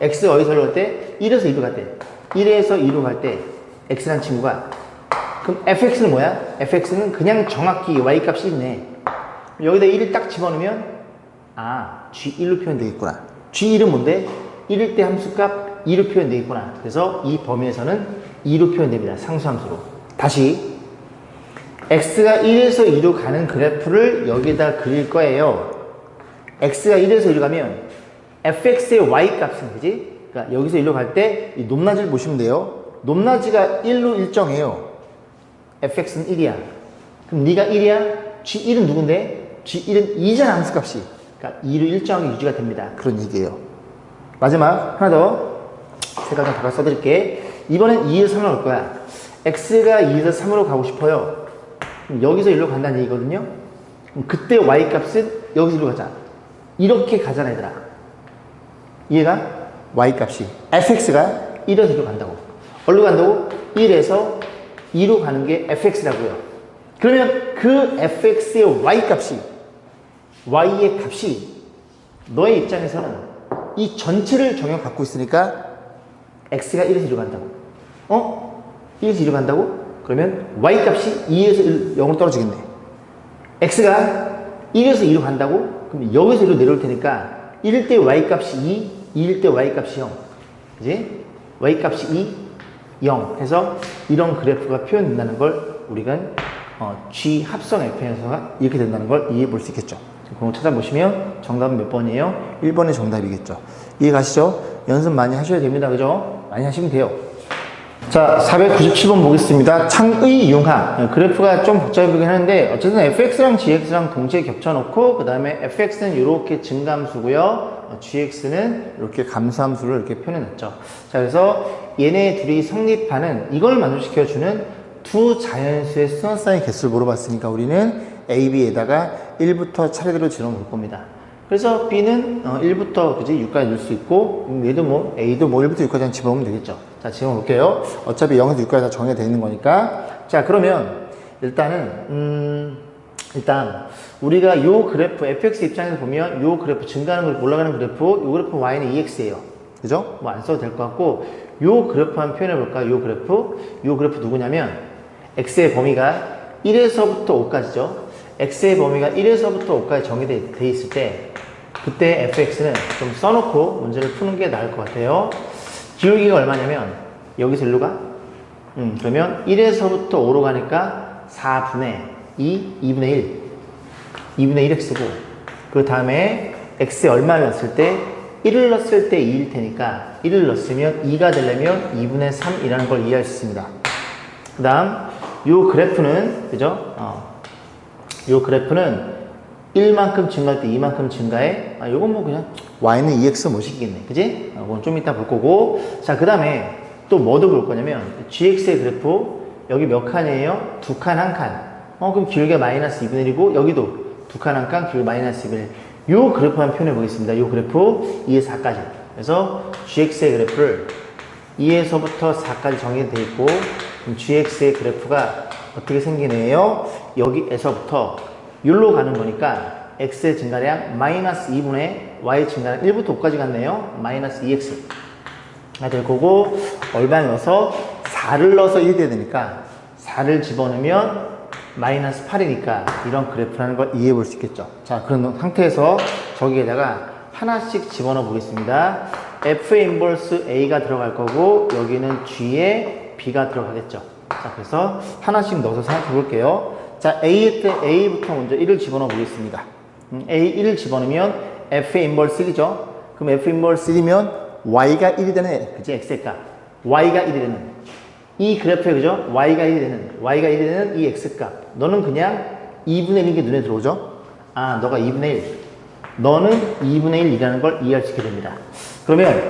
A: x가 어디서 1로 갈 때? 1에서 2로 갈 때. 1에서 2로 갈 때 x라는 친구가 그럼 fx는 뭐야? fx는 그냥 정확히 y 값이 있네. 여기다 1을 딱 집어넣으면 g1로 표현되겠구나. g1은 뭔데? 1일 때 함수값 2로 표현되겠구나. 그래서 이 범위에서는 2로 표현됩니다. 상수함수로. 다시 x가 1에서 2로 가는 그래프를 여기다 그릴 거예요. x가 1에서 2로 가면 fx의 y 값은 그지? 그러니까 여기서 1로 갈 때 이 높낮이를 보시면 돼요. 높낮이가 1로 일정해요. fx는 1이야. 그럼 네가 1이야? g1은 누군데? g1은 2잖아, 함수값이. 그러니까 2로 일정하게 유지가 됩니다. 그런 얘기예요. 마지막 하나 더 색깔 좀 바꿔 써드릴게. 이번엔 2에서 3으로 갈 거야. x가 2에서 3으로 가고 싶어요. 그럼 여기서 일로 간다는 얘기거든요. 그럼 그때 y 값은 여기서 일로 가자. 이렇게 가잖아 얘들아. 이해가? y 값이 fx가 1에서 2로 간다고. 어디로 간다고? 1에서 2로 가는 게 fx라고요. 그러면 그 fx의 y 값이 y의 값이 너의 입장에서는 이 전체를 정형받고 있으니까 x가 1에서 2로 간다고. 1에서 2로 간다고? 그러면 y 값이 2에서 1, 0으로 떨어지겠네. x가 1에서 2로 간다고? 그럼 여기서 1로 내려올 테니까 1일 때 y 값이 2일 때 y 값이 0. 그지? y 값이 2, 0 해서 이런 그래프가 표현된다는 걸 우리가 G 합성 F에서가 이렇게 된다는 걸 이해해 볼 수 있겠죠. 그럼 찾아보시면 정답은 몇 번이에요? 1번이 정답이겠죠. 이해 가시죠? 연습 많이 하셔야 됩니다. 그죠? 많이 하시면 돼요. 자, 497번 보겠습니다. 창의 융합. 그래프가 좀 복잡해 보이긴 하는데 어쨌든 fx랑 gx랑 동시에 겹쳐놓고 그 다음에 fx는 이렇게 증감수고요. gx는 이렇게 감소함수를 이렇게 표현해놨죠. 자, 그래서 얘네 둘이 성립하는 이걸 만족시켜주는 두 자연수의 순환쌍의 개수를 물어봤으니까 우리는 a, b에다가 1부터 차례대로 집어볼 겁니다. 그래서 b는 1부터 그지 6까지 넣을 수 있고 얘도 뭐 a도 뭐 1부터 6까지 집어보면 되겠죠. 자, 집어볼게요. 어차피 0에서 6까지 다 정해져 있는 거니까. 자, 그러면 일단은 일단 우리가 요 그래프 fx 입장에서 보면 요 그래프 증가하는 걸 올라가는 그래프 요 그래프 y는 2x예요. 그죠? 뭐 안 써도 될 것 같고 요 그래프 한번 표현해 볼까요? 요 그래프 누구냐면 x의 범위가 1에서부터 5까지죠. x의 범위가 1에서부터 5까지 정의되어 있을 때 그때 fx는 좀 써놓고 문제를 푸는 게 나을 것 같아요. 기울기가 얼마냐면 여기서 일로 가? 그러면 1에서부터 5로 가니까 4분의 2, 2분의 1 2분의 1x고 그 다음에 x에 얼마를 넣었을 때 1을 넣었을 때 2일 테니까 1을 넣었으면 2가 되려면 2분의 3이라는 걸 이해할 수 있습니다. 그 다음 요 그래프는 그죠? 요 그래프는 1만큼 증가할 때 2만큼 증가해. 요건 뭐 그냥 y는 2x 못 시키겠네. 그지? 그건 좀 이따 볼 거고. 자, 그 다음에 또 뭐도 볼 거냐면 gx의 그래프 여기 몇 칸이에요? 2칸, 1칸. 그럼 기울기가 마이너스 2분의 1이고 여기도 2칸, 1칸, 기울기 마이너스 2분의 1. 요 그래프 한번 표현해 보겠습니다. 요 그래프 2에서 4까지. 그래서 gx의 그래프를 2에서부터 4까지 정의되어 있고 그럼 gx의 그래프가 어떻게 생기네요? 여기에서부터 여기로 가는 거니까 x의 증가량 마이너스 2분의 y 증가량 1부터 5까지 갔네요. 마이너스 2x가 될 거고 얼마를 넣어서 4를 넣어서 1이 돼야 되니까 4를 집어넣으면 마이너스 8이니까 이런 그래프라는 걸 이해해 볼 수 있겠죠. 자, 그런 상태에서 저기에다가 하나씩 집어넣어 보겠습니다. f의 인버스 a가 들어갈 거고 여기는 g에 b가 들어가겠죠. 자, 그래서 하나씩 넣어서 생각해 볼게요. 자, A부터 먼저 1을 집어넣어 보겠습니다. A 1을 집어넣으면 F의 인버스 1이죠. 그럼 F의 인버스 1이면 Y가 1이 되는, 그치? X의 값. Y가 1이 되는. 이 그래프에, 그죠? Y가 1이 되는 이 X 값. 너는 그냥 2분의 1인 게 눈에 들어오죠? 아, 너가 2분의 1. 너는 2분의 1이라는 걸 이해할 수 있게 됩니다. 그러면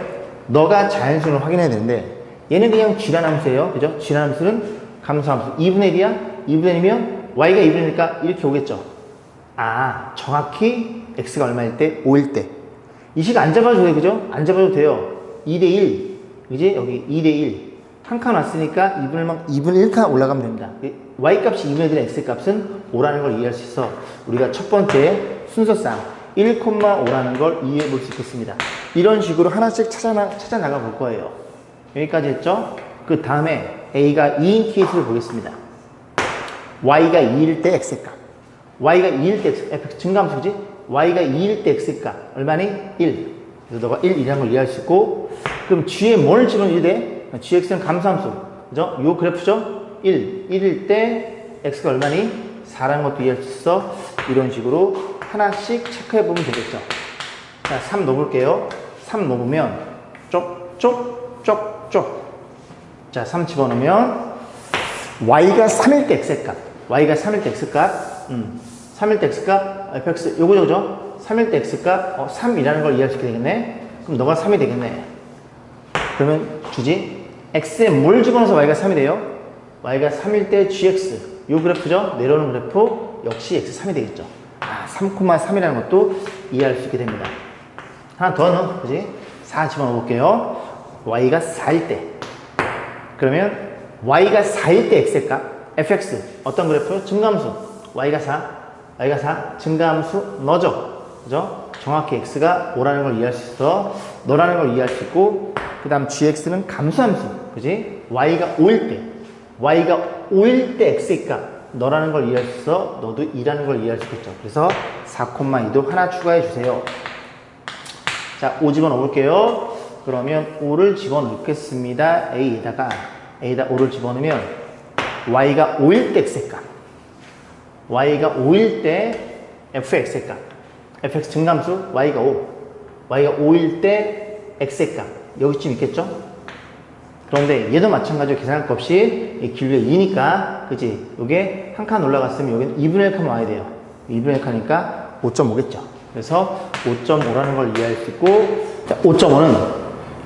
A: 너가 자연수를 확인해야 되는데 얘는 그냥 질환함수예요. 그죠? 질환함수는 감소함수. 2분의 1이야? 2분의 1이면 y가 2분이니까 이렇게 오겠죠. 아, 정확히 x가 얼마일 때? 5일 때. 이 식 안 잡아줘도 돼요. 그죠? 안 잡아도 돼요. 2대 1. 그지? 여기 2대 1. 한 칸 왔으니까 2분의 1칸 올라가면 됩니다. y 값이 2분의 1의 x 값은 5라는 걸 이해할 수 있어. 우리가 첫 번째 순서상 1,5라는 걸 이해해 볼 수 있겠습니다. 이런 식으로 하나씩 찾아 나가 볼 거예요. 여기까지 했죠? 그 다음에 a가 2인 케이스를 보겠습니다. y가 2일 때 x값. y가 2일 때 fx 증가함수지? y가 2일 때 x값. 얼마니? 1. 그래서 너가 1이라는 걸 이해할 수 있고 그럼 g에 뭘 집어넣으면 1돼? gx는 감소함수. 그죠? 요 그래프죠? 1일 때 x가 얼마니? 4라는 것도 이해할 수 있어. 이런 식으로 하나씩 체크해 보면 되겠죠. 자, 3 넣어볼게요. 3 넣어보면 쪽. 자, 3 집어넣으면 y가 3일 때 x값. y가 3일 때 x값. 3일 때 x값 fx 요거죠. 3일 때 x값 3이라는 걸 이해할 수 있게 되겠네. 그럼 너가 3이 되겠네. 그러면 주지 x에 뭘 집어넣어서 y가 3이 돼요? y가 3일 때 gx 요 그래프죠? 내려오는 그래프 역시 x3이 되겠죠. 3,3이라는 것도 이해할 수 있게 됩니다. 하나 더 넣어, 그지? 4 집어넣어 볼게요. y가 4일 때. 그러면 y가 4일 때 x의 값, fx 어떤 그래프? 증가함수. y가 4, 증가함수 너죠, 그죠? 정확히 x가 5라는 걸 이해할 수 있어. 너라는 걸 이해할 수 있고, 그 다음 gx는 감수함수, 그지? y가 5일 때 x의 값, 너라는 걸 이해할 수 있어. 너도 2라는 걸 이해할 수 있겠죠. 그래서 4,2도 하나 추가해 주세요. 자, 5 집어넣어 볼게요. 그러면 5를 집어넣겠습니다. A에다가 5를 집어넣으면 y가 5일 때 x의 값, y가 5일 때 fx의 값, fx 증감수 y가 5일 때 x의 값 여기쯤 있겠죠? 그런데 얘도 마찬가지로 계산할 것 없이 이 길이가 2니까 그치? 요게 한 칸 올라갔으면 여기는 2분의 1칸 와야 돼요. 2분의 1칸이니까 5.5겠죠. 그래서 5.5라는 걸 이해할 수 있고, 자, 5.5는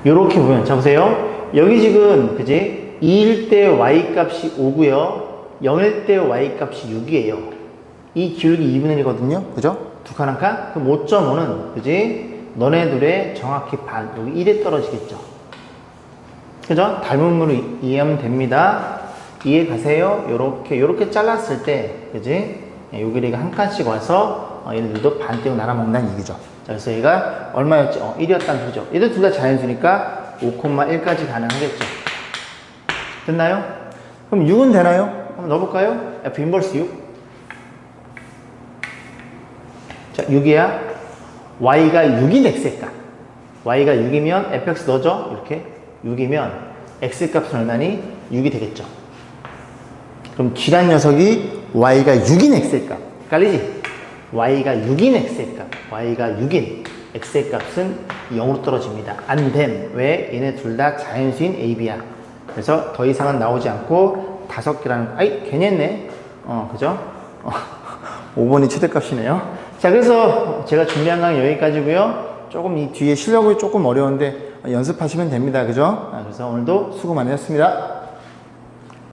A: 요렇게 보면, 자, 보세요. 여기 지금, 그지? 2일 때 y 값이 5고요 0일 때 y 값이 6이에요. 이 기울기 2분의 1이거든요. 그죠? 두 칸 한 칸? 그럼 5.5는, 그지? 너네 둘의 정확히 반, 여기 1에 떨어지겠죠. 그죠? 닮음으로 이해하면 됩니다. 이해 가세요? 요렇게 잘랐을 때, 그지? 요 길이가 한 칸씩 와서, 얘네들도 반대로 나눠먹는다는 얘기죠. 자, 그래서 얘가 얼마였지? 1이었다는 소리죠. 얘들 둘 다 자연수니까 5,1까지 가능하겠죠. 됐나요? 그럼 6은 되나요? 한번 넣어볼까요? F 인버스 6. 자, 6이야. Y가 6인 X의 값. Y가 6이면 fx 넣어줘. 이렇게. 6이면 X 값은 얼마니? 6이 되겠죠. 그럼 G란 녀석이 Y가 6인 X의 값. 헷갈리지? Y가 6인 X의 값. Y가 6인 X의 값은 0으로 떨어집니다. 안 됨. 왜? 얘네 둘 다 자연수인 A, B야. 그래서 더 이상은 나오지 않고 5개라는, 아이, 괜히 했네. 그죠? 5번이 최대값이네요. 자, 그래서 제가 준비한 강의 여기까지고요. 조금 이 뒤에 실력이 조금 어려운데 연습하시면 됩니다. 그죠? 그래서 오늘도 수고 많으셨습니다.